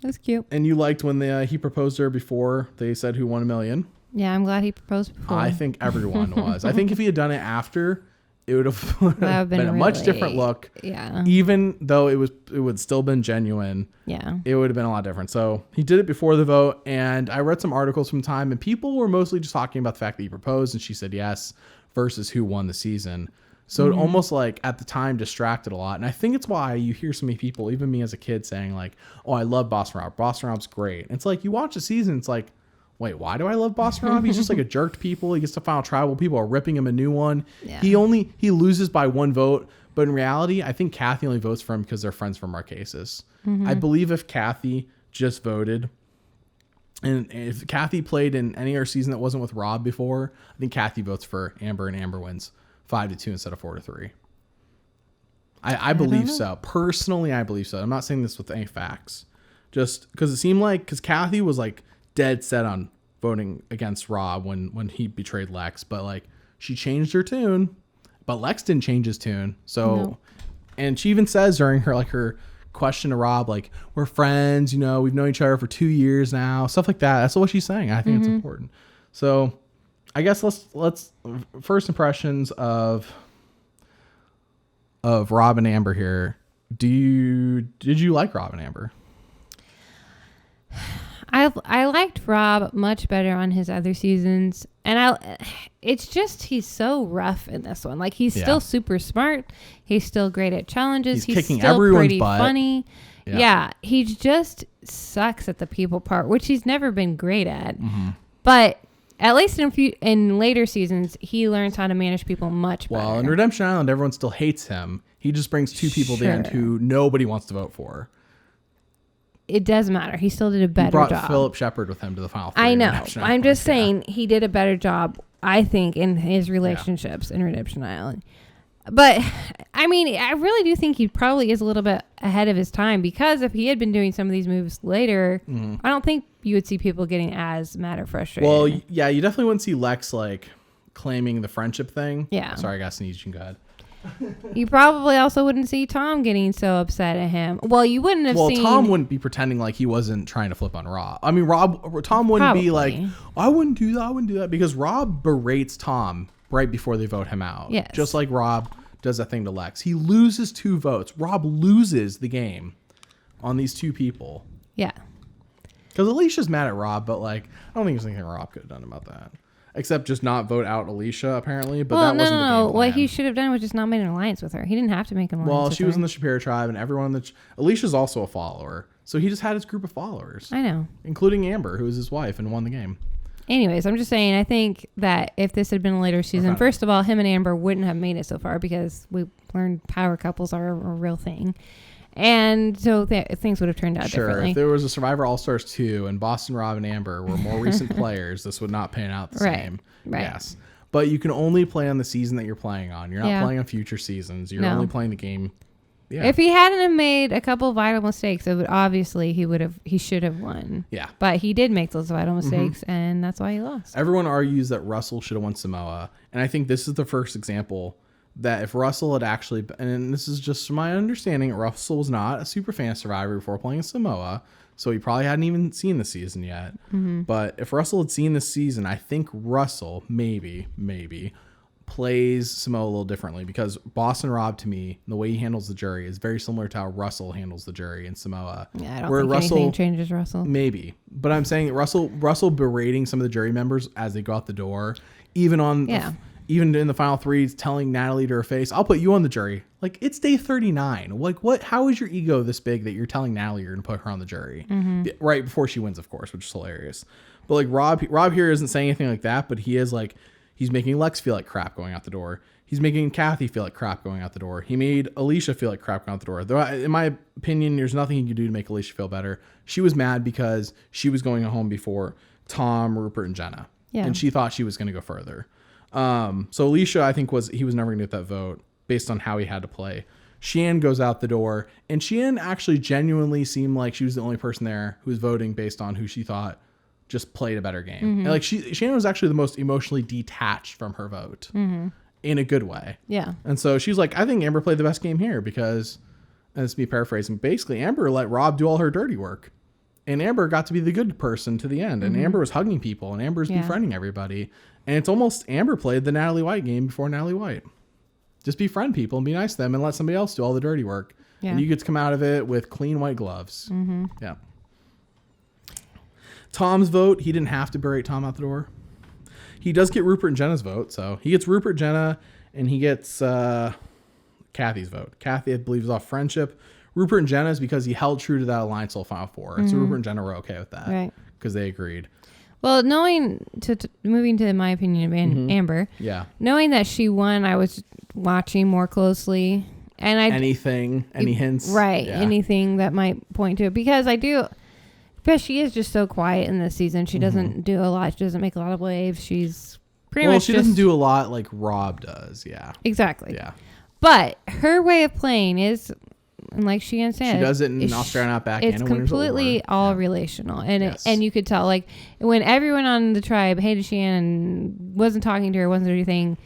That's cute. And you liked when he proposed to her before they said who won $1 million. Yeah, I'm glad he proposed before. I think everyone was. I think if he had done it after, it would have been a much different look. Yeah. Even though it would still been genuine. Yeah. It would have been a lot different. So he did it before the vote, and I read some articles from Time, and people were mostly just talking about the fact that he proposed and she said yes versus who won the season. So it almost like at the time distracted a lot. And I think it's why you hear so many people, even me as a kid, saying like, oh, I love Boston Rob. Boston Rob's great. And it's like you watch the season, it's like, wait, why do I love Boston Rob? He's just like a jerk to people. He gets to final tribal. People are ripping him a new one. Yeah. He loses by 1 vote. But in reality, I think Kathy only votes for him because they're friends from Marquesas. I believe if Kathy just voted, and if Kathy played in any other season that wasn't with Rob before, I think Kathy votes for Amber, and Amber wins 5-2 instead of 4-3. I believe so. Personally, I believe so. I'm not saying this with any facts. Just because it seemed like, because Kathy was like dead set on voting against Rob when he betrayed Lex, but like she changed her tune, but Lex didn't change his tune. So, and she even says during her question to Rob, like, we're friends, we've known each other for 2 years now, stuff like that. That's what she's saying. I think it's important. So I guess let's first impressions of Rob and Amber here. Did you like Rob and Amber? I liked Rob much better on his other seasons, and it's just he's so rough in this one. Like he's still super smart, he's still great at challenges, he's kicking still everyone's pretty butt. Funny. Yeah, he just sucks at the people part, which he's never been great at. But at least in later seasons, he learns how to manage people much better. Well, in Redemption Island, everyone still hates him. He just brings 2 people to the end who nobody wants to vote for. It doesn't matter. He still did a better job. He brought Philip Shepard with him to the final 3. I know. I'm just saying he did a better job, I think, in his relationships in Redemption Island. But, I mean, I really do think he probably is a little bit ahead of his time, because if he had been doing some of these moves later, I don't think you would see people getting as mad or frustrated. Well, yeah, you definitely wouldn't see Lex, like, claiming the friendship thing. Yeah. Sorry, I got sneezed. You can go ahead. You probably also wouldn't see Tom getting so upset at him. Well, you wouldn't have seen... Well, Tom wouldn't be pretending like he wasn't trying to flip on Rob. I mean, Tom wouldn't be like, I wouldn't do that, because Rob berates Tom right before they vote him out. Yes. Just like Rob does that thing to Lex. He loses 2 votes. Rob loses the game on these 2 people. Yeah. Because Alicia's mad at Rob, but like, I don't think there's anything Rob could have done about that. Except just not vote out Alicia, apparently. But that wasn't the game plan. What he should have done was just not made an alliance with her. He didn't have to make an alliance with her. Well, she was in the Shapiro tribe, and everyone Alicia's also a follower. So he just had his group of followers. I know. Including Amber, who was his wife and won the game. Anyways, I'm just saying, I think that if this had been a later season, first of all, him and Amber wouldn't have made it so far, because we learned power couples are a real thing. And so things would have turned out differently. If there was a Survivor All-Stars 2 and Boston Rob and Amber were more recent players, this would not pan out the same. Right. Yes. But you can only play on the season that you're playing on. You're not playing on future seasons. You're only playing the game. Yeah. If he hadn't have made a couple vital mistakes, it would obviously he should have won. Yeah. But he did make those vital mistakes, and that's why he lost. Everyone argues that Russell should have won Samoa, and I think this is the first example that if Russell had actually, and this is just from my understanding, Russell was not a super fan of Survivor before playing Samoa, so he probably hadn't even seen the season yet. But if Russell had seen this season, I think Russell maybe plays Samoa a little differently, because Boston Rob, to me, the way he handles the jury is very similar to how Russell handles the jury in Samoa. Yeah, I don't think anything changes Russell. Maybe, but I'm saying Russell berating some of the jury members as they go out the door, even in the final 3, telling Natalie to her face, I'll put you on the jury. Like, it's day 39. Like, what? How is your ego this big that you're telling Natalie you're going to put her on the jury? Right before she wins, of course, which is hilarious. But like Rob here isn't saying anything like that, but he is like, he's making Lex feel like crap going out the door. He's making Kathy feel like crap going out the door. He made Alicia feel like crap going out the door. Though, in my opinion, there's nothing he could do to make Alicia feel better. She was mad because she was going home before Tom, Rupert, and Jenna. Yeah. And she thought she was going to go further. So Alicia, I think he was never going to get that vote based on how he had to play. Sheehan goes out the door, and Sheehan actually genuinely seemed like she was the only person there who was voting based on who she thought just played a better game. And like Sheehan was actually the most emotionally detached from her vote in a good way. Yeah. And so she's like, I think Amber played the best game here because, and this is me paraphrasing, basically Amber let Rob do all her dirty work. And Amber got to be the good person to the end. And Amber was hugging people, and Amber's befriending everybody. And it's almost Amber played the Natalie White game before Natalie White. Just befriend people and be nice to them and let somebody else do all the dirty work. Yeah. And you get to come out of it with clean white gloves. Yeah. Tom's vote, he didn't have to berate Tom out the door. He does get Rupert and Jenna's vote. So he gets Rupert, Jenna, and he gets Kathy's vote. Kathy, I believe, is off friendship. Rupert and Jenna is because he held true to that alliance till Final Four. And so Rupert and Jenna were okay with that. Right. Because they agreed. Well, knowing moving to my opinion of Amber, knowing that she won, I was watching more closely, and any hints, right? Yeah. Anything that might point to it, because she is just so quiet in this season. She doesn't do a lot. She doesn't make a lot of waves. She's pretty much. She doesn't do a lot like Rob does. Yeah, exactly. Yeah, but her way of playing is. And like Sheehan said, she does it in Australian Outback. It's completely all relational, and and you could tell like when everyone on the tribe hated Sheehan and wasn't talking to her, wasn't doing anything,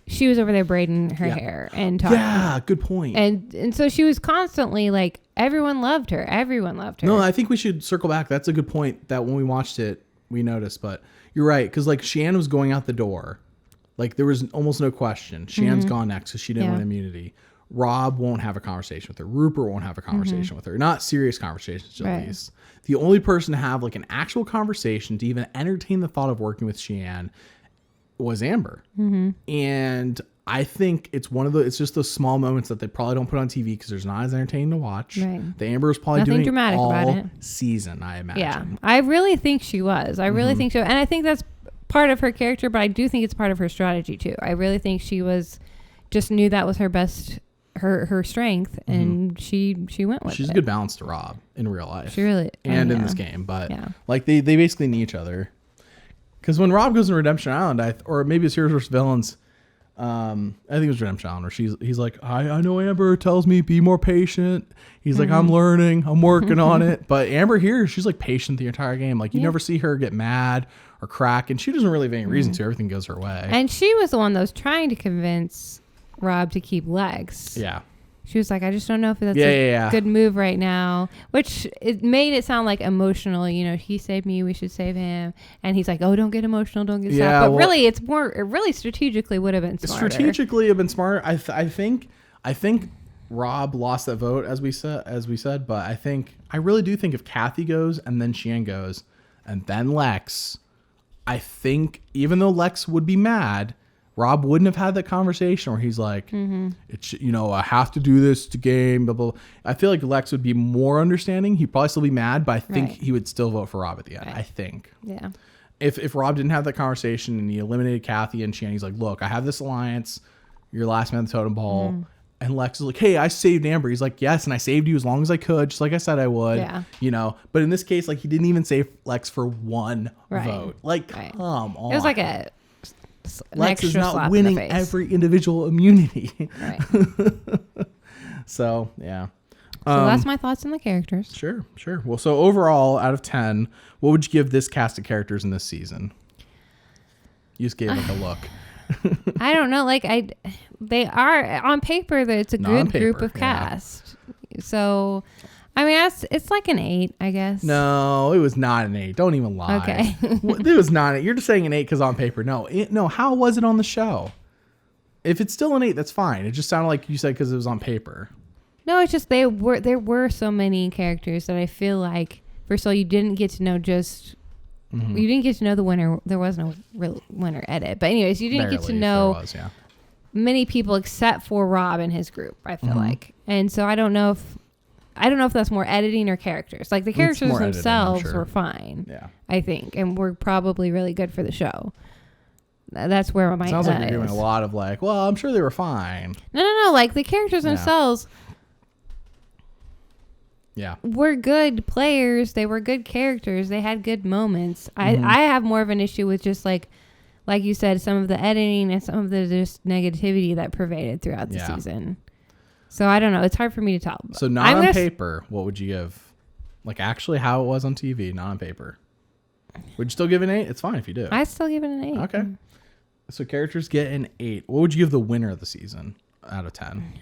she was over there braiding her hair and talking. Yeah, good point. And so she was constantly like everyone loved her. Everyone loved her. No, I think we should circle back. That's a good point that when we watched it we noticed. But you're right, because like Sheehan was going out the door, like there was almost no question. Sheehan's gone next because she didn't win immunity. Rob won't have a conversation with her. Rupert won't have a conversation with her. Not serious conversations, at least. The only person to have like an actual conversation to even entertain the thought of working with Sheehan was Amber. And I think it's just those small moments that they probably don't put on TV because there's not as entertaining to watch. Right. The Amber was probably nothing doing dramatic all about it. Season, I imagine. Yeah, I really think she was. I really think so. And I think that's part of her character, but I do think it's part of her strategy too. I really think she just knew that was her best her strength, and she went with it. She's a good balance to Rob in real life. She really and in this game, but like they basically need each other. Because when Rob goes to Redemption Island, or maybe it's Heroes vs. Villains, I think it was Redemption Island, where he's like, I know Amber tells me be more patient. He's like, I'm learning, I'm working on it. But Amber here, she's like patient the entire game. Like you never see her get mad or crack, and she doesn't really have any reason to. Everything goes her way. And she was the one that was trying to convince Rob to keep Lex. Yeah. She was like, I just don't know if that's a good move right now, which it made it sound like emotional. You know, he saved me, we should save him. And he's like, oh, don't get emotional, don't get sad. But really, it really strategically would have been smarter. Strategically have been smart. I think Rob lost that vote, as we said, but I really do think if Kathy goes and then Sheehan goes and then Lex, I think even though Lex would be mad, Rob wouldn't have had that conversation where he's like, it's, I have to do this to game, blah, blah, blah. I feel like Lex would be more understanding. He'd probably still be mad, but I think he would still vote for Rob at the end. Right. I think. Yeah. If Rob didn't have that conversation and he eliminated Kathy and Sheehan, he's like, look, I have this alliance. You're last man on the totem pole. And Lex is like, hey, I saved Amber. He's like, yes, and I saved you as long as I could, just like I said I would. Yeah. But in this case, like he didn't even save Lex for one vote. Like, come on. It was like Lex is not winning every individual immunity. Right. So, yeah. So that's my thoughts on the characters. Sure. Well, so overall, out of 10, what would you give this cast of characters in this season? You just gave like a look. I don't know. Like they are on paper. It's a good group of cast. So, I mean, it's like an 8, I guess. No, it was not an 8. Don't even lie. Okay. It was not 8. You're just saying an 8 because on paper. No, how was it on the show? If it's still an 8, that's fine. It just sounded like you said because it was on paper. No, it's just there were so many characters that I feel like, first of all, you didn't get to know just... You didn't get to know the winner. There was no real winner edit. But anyways, you didn't get to know many people except for Rob and his group, I feel like. And so I don't know if that's more editing or characters. Like the characters themselves were fine. Yeah. I think. And were probably really good for the show. That's where my sounds like you're doing a lot of like, well, I'm sure they were fine. No. Like the characters themselves were good players. They were good characters. They had good moments. I have more of an issue with just like you said, some of the editing and some of the just negativity that pervaded throughout the season. So I don't know. It's hard for me to tell. So not on paper, what would you give? Like actually how it was on TV, not on paper. Would you still give an 8? It's fine if you do. I still give it an 8. Okay. So characters get an 8. What would you give the winner of the season out of 10?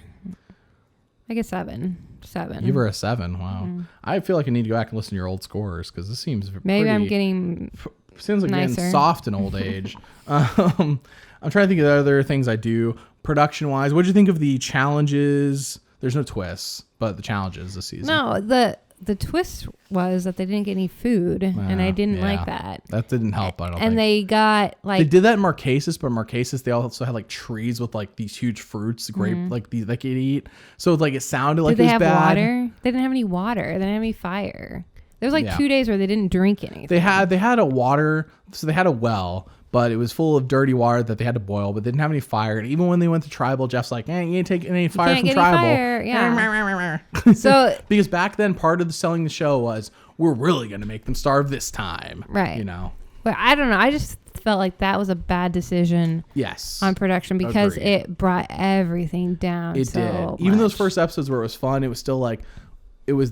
I guess 7. 7. You give her a 7. Wow. Mm-hmm. I feel like I need to go back and listen to your old scores because this seems maybe I'm getting seems like nicer. Getting soft in old age. I'm trying to think of the other things I do production wise. What did you think of the challenges? There's no twists, but the challenges this season. No, the twist was that they didn't get any food, and I didn't like that. That didn't help, I don't think. And they got like... They did that in Marquesas, but Marquesas, they also had like trees with like these huge fruits, grape, like these they could eat. So like it sounded like it was bad. Did they have water? They didn't have any water. They didn't have any fire. There was like 2 days where they didn't drink anything. They had a water, so they had a well, but it was full of dirty water that they had to boil, but they didn't have any fire. And even when they went to tribal, Jeff's like, you ain't taking any fire from tribal. Fire. Yeah. So because back then, part of the selling the show was we're really going to make them starve this time. Right. You know. But I don't know. I just felt like that was a bad decision. Yes. On production because it brought everything down. It did. Even those first episodes where it was fun, it was still like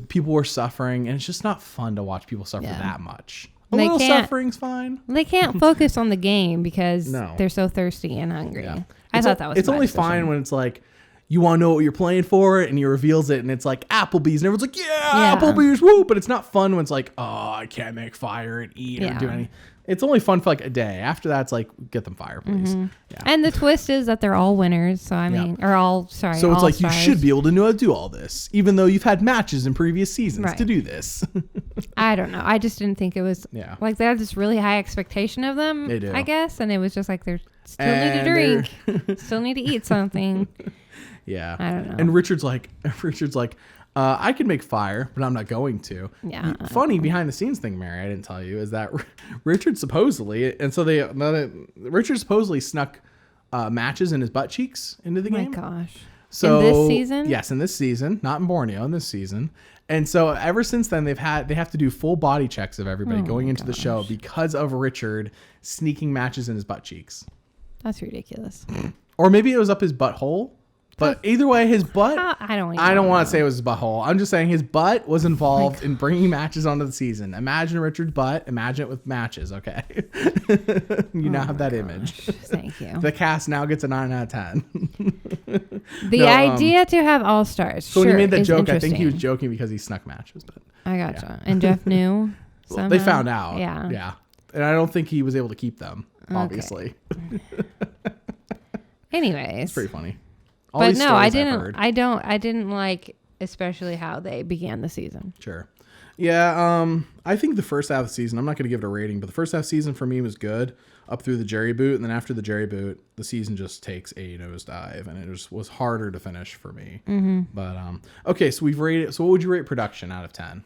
people were suffering, and it's just not fun to watch people suffer that much. A little suffering's fine. They can't focus on the game because they're so thirsty and hungry. Yeah. I thought that was. It's only fine when it's like you want to know what you're playing for, and he reveals it, and it's like Applebee's, and everyone's like, yeah. Applebee's, woo! But it's not fun when it's like, oh, I can't make fire and eat or do anything. It's only fun for like a day. After that, it's like, get them fire, please. Mm-hmm. Yeah. And the twist is that they're all winners. So I mean, or all So it's like stars. You should be able to know how to do all this, even though you've had matches in previous seasons to do this. I don't know. I just didn't think it was like they had this really high expectation of them. They do, I guess, and it was just like they still need to drink, still need to eat something. Yeah, I don't know. And Richard's like. I could make fire, but I'm not going to. Yeah. Funny behind the scenes thing, Mary, I didn't tell you, is that Richard supposedly, Richard supposedly snuck matches in his butt cheeks into the game. Oh my gosh. So in this season? Yes, in this season, not in Borneo, in this season. And so ever since then, they have to do full body checks of everybody going into the show because of Richard sneaking matches in his butt cheeks. That's ridiculous. Or maybe it was up his butthole. But either way, his butt... I don't want to say it was his butthole. I'm just saying his butt was involved in bringing matches onto the season. Imagine Richard's butt. Imagine it with matches, okay? You now have that image. Thank you. The cast now gets a 9 out of 10. The idea to have all-stars, so when he made that joke, I think he was joking because he snuck matches. But I gotcha. Yeah. And Jeff knew somehow? They found out. Yeah. Yeah. And I don't think he was able to keep them, obviously. Anyways. It's pretty funny. But no, I didn't like especially how they began the season. Sure. Yeah, I think the first half of the season, I'm not going to give it a rating, but the first half of the season for me was good up through the Jerry boot. And then after the Jerry boot, the season just takes a nosedive and it just was harder to finish for me. Mm-hmm. But, okay, so we've rated, so what would you rate production out of 10?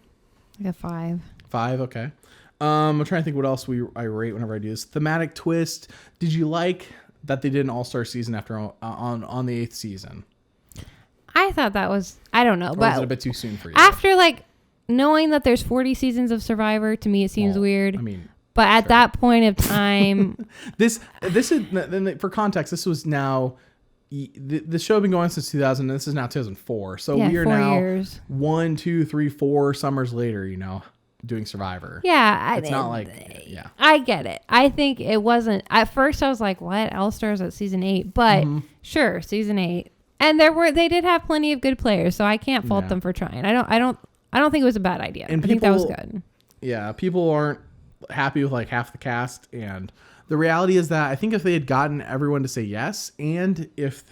Like a 5. 5, okay. I'm trying to think what else I rate whenever I do this. Thematic twist. Did you like that they did an all-star season after on the 8th season? I thought that was, I don't know, or but was it a bit too soon for you? After like knowing that there's 40 seasons of Survivor, to me it seems weird. I mean, but at that point of time, this is for context. This was now the show had been going since 2000, and this is now 2004. So we are 4 now years. 1, 2, 3, 4 summers later. Doing Survivor. Yeah. It's not like, I get it. I think it wasn't, at first I was like, what? All-Stars at season 8, but sure, season 8. And they did have plenty of good players, so I can't fault them for trying. I don't think it was a bad idea. And I think that was good. Yeah. People aren't happy with like half the cast. And the reality is that I think if they had gotten everyone to say yes, and if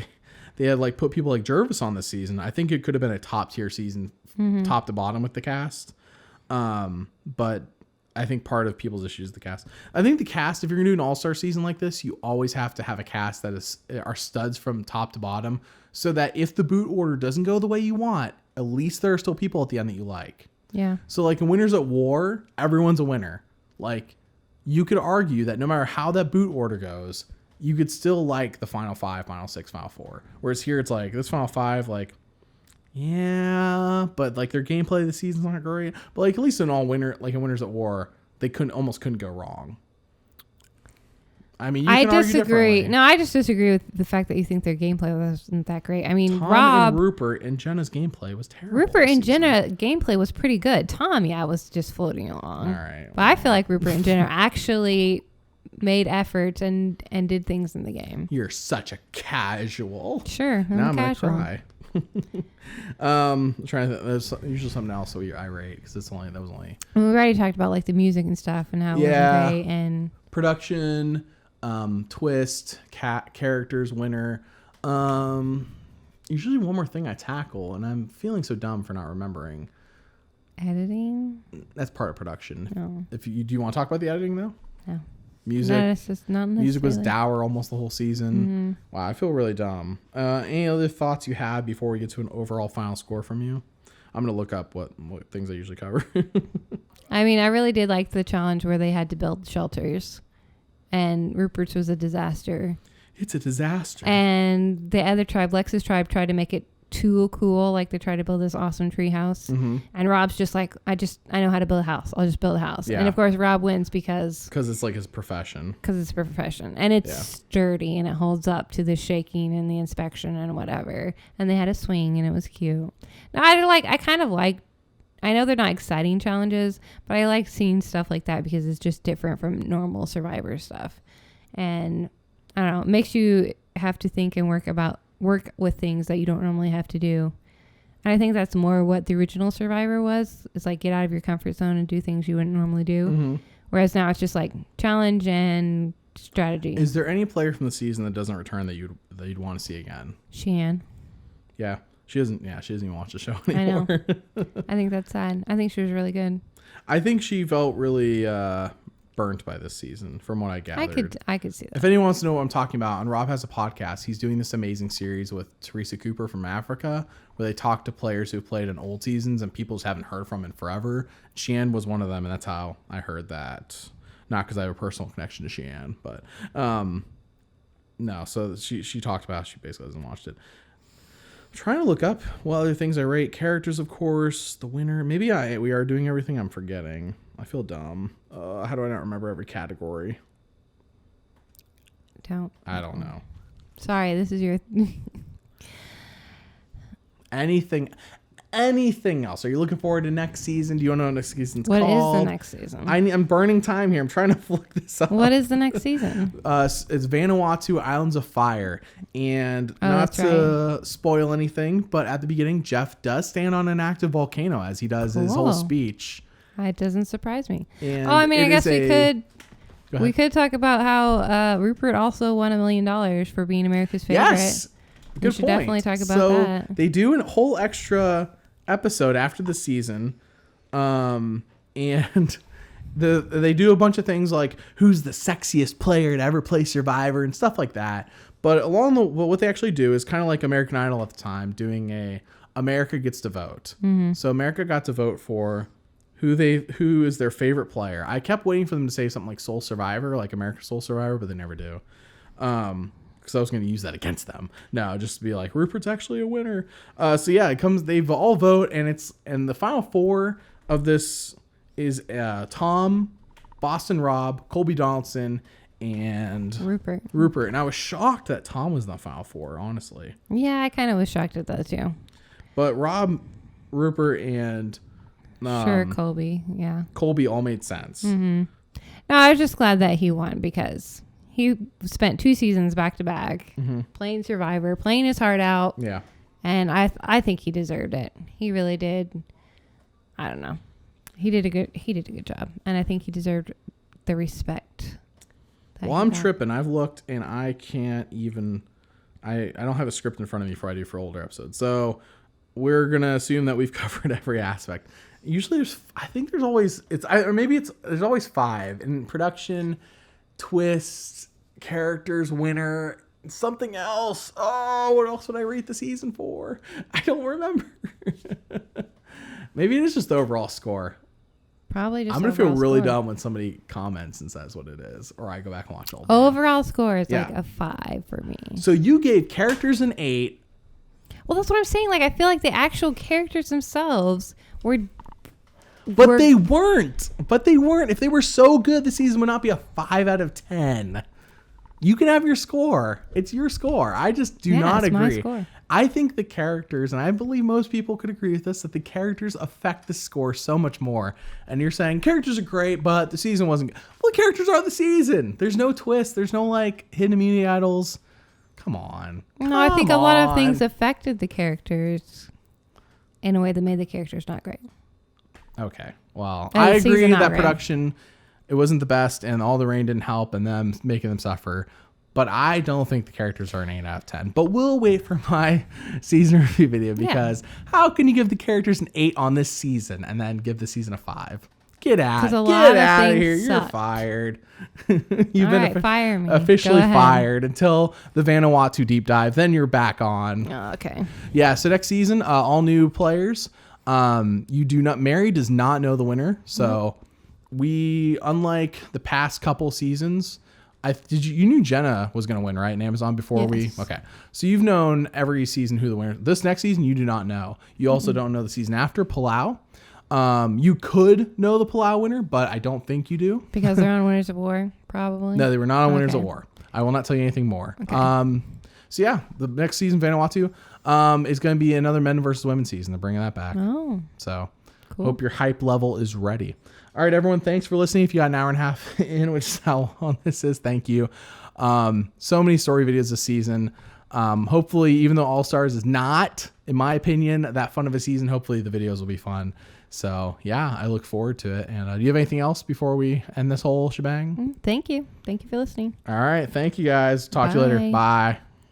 they had like put people like Jervis on this season, I think it could have been a top tier season, top to bottom with the cast. But I think part of people's issues is the cast. I think the cast, if you're going to do an all-star season like this, you always have to have a cast that are studs from top to bottom, so that if the boot order doesn't go the way you want, at least there are still people at the end that you like. Yeah. So like in Winners at War, everyone's a winner. Like you could argue that no matter how that boot order goes, you could still like the final 5, final 6, final 4. Whereas here it's like this final 5, like, yeah, but like their gameplay of the season's not great. But like at least in Winners at War, they couldn't go wrong. I mean, you can disagree. No, I just disagree with the fact that you think their gameplay wasn't that great. I mean, Tom and Rupert and Jenna's gameplay was terrible. Rupert and Jenna gameplay was pretty good. Tom, was just floating along. All right. But I feel like Rupert and Jenna actually made efforts and did things in the game. You're such a casual. Sure. Now I'm going to cry. I'm trying to think. There's usually something else so you're irate because that was only. And we already talked about like the music and stuff and how it wasn't great and production, twist, characters, winner. Usually one more thing I tackle, and I'm feeling so dumb for not remembering. Editing. That's part of production. No. Do you want to talk about the editing though? No. Music. Music was dour almost the whole season. Mm-hmm. Wow, I feel really dumb. Any other thoughts you have before we get to an overall final score from you? I'm gonna look up what things I usually cover. I mean, I really did like the challenge where they had to build shelters, and Rupert's was a disaster. It's a disaster. And the other tribe, Lex's tribe, tried to make it too cool. Like they tried to build this awesome tree house. Mm-hmm. And Rob's just like, I know how to build a house. I'll just build a house. Yeah. And of course Rob wins because it's like his profession. Because it's a profession. And it's sturdy and it holds up to the shaking and the inspection and whatever. And they had a swing and it was cute. Now I know they're not exciting challenges, but I like seeing stuff like that because it's just different from normal Survivor stuff. And I don't know, it makes you have to think and work with things that you don't normally have to do. And I think that's more what the original Survivor was. It's like get out of your comfort zone and do things you wouldn't normally do. Mm-hmm. Whereas now it's just like challenge and strategy. Is there any player from the season that doesn't return that you'd want to see again? Cheyenne. Yeah. She doesn't even watch the show anymore. I know. I think that's sad. I think she was really good. I think she felt really burnt by this season from what I gathered. I could see that. If anyone wants to know what I'm talking about, and Rob has a podcast, he's doing this amazing series with Teresa Cooper from Africa where they talk to players who played in old seasons and people just haven't heard from in forever. Cheyenne was one of them, and that's how I heard that. Not because I have a personal connection to Cheyenne, but no. So she talked about it. She basically hasn't watched it. I'm trying to look up what other things I rate. Characters, of course. The winner. Maybe we are doing everything I'm forgetting. I feel dumb. How do I not remember every category? I don't know. Sorry, this is your... Anything else? Are you looking forward to next season? Do you want to know what next season's called? What is the next season? I'm burning time here. I'm trying to look this up. What is the next season? It's Vanuatu Islands of Fire. And not to spoil anything, but at the beginning, Jeff does stand on an active volcano as he does his whole speech. It doesn't surprise me. And I guess we could talk about how Rupert also won $1 million for being America's favorite. Yes. Good we should point. Definitely talk about that. So they do a whole extra episode after the season, and they do a bunch of things like who's the sexiest player to ever play Survivor and stuff like that. But what they actually do is kind of like American Idol at the time, doing America gets to vote. Mm-hmm. So America got to vote for who is their favorite player. I kept waiting for them to say something like Soul Survivor, like America's Soul Survivor, but they never do. Because I was going to use that against them. No, just to be like, Rupert's actually a winner. They all vote, and the final four of this is Tom, Boston Rob, Colby Donaldson, and Rupert. And I was shocked that Tom was in the final four, honestly. Yeah, I kind of was shocked at that too. But Rob, Rupert, and Colby. Yeah. Colby all made sense. Mm-hmm. No, I was just glad that he won because he spent 2 seasons back to back playing Survivor, playing his heart out. Yeah. And I think he deserved it. He really did. I don't know. He did a good job. And I think he deserved the respect. Well, I'm tripping. I've looked and I can't even I don't have a script in front of me for I do for older episodes. So we're going to assume that we've covered every aspect. Usually there's always there's always 5 in production, twists, characters, winner, something else. Oh, what else would I rate the season for? I don't remember. Maybe it is just the overall score. Probably just I'm going to feel really dumb when somebody comments and says what it is, or I go back and watch all. Overall score is like a 5 for me. So you gave characters an 8. Well, that's what I'm saying. Like, I feel like the actual characters themselves were... But they weren't. If they were so good, the season would not be a 5 out of 10. You can have your score. It's your score. I just do not agree. My score. I think the characters, and I believe most people could agree with this, that the characters affect the score so much more. And you're saying characters are great, but the season wasn't good. Well, the characters are the season. There's no twist. There's no like hidden immunity idols. Come on. No, I think a lot of things affected the characters in a way that made the characters not great. Okay. Well, I agree that production, it wasn't the best, and all the rain didn't help, and them making them suffer. But I don't think the characters are an 8 out of 10. But we'll wait for my season review video, because how can you give the characters an 8 on this season and then give the season a 5? Get out of here. Sucked. You're fired. You've been fire me. Officially fired until the Vanuatu deep dive. Then you're back on. Oh, okay. Yeah, so next season, all new players. Mary does not know the winner. So we, unlike the past couple seasons, you knew Jenna was going to win, right, in Amazon before okay. So you've known every season who the winner. This next season, you do not know. You also don't know the season after Palau. You could know the Palau winner, but I don't think you do. Because they're on Winners of War, probably. No, they were not on Winners of War. I will not tell you anything more. Okay. So yeah, the next season, Vanuatu, is going to be another men versus women season. They're bringing that back. Oh. So hope your hype level is ready. All right, everyone, thanks for listening. If you got an hour and a half in, which is how long this is, thank you. So many story videos this season. Hopefully, even though All Stars is not, in my opinion, that fun of a season, hopefully the videos will be fun. So, yeah, I look forward to it. And do you have anything else before we end this whole shebang? Thank you. Thank you for listening. All right. Thank you, guys. Talk to you later. Bye.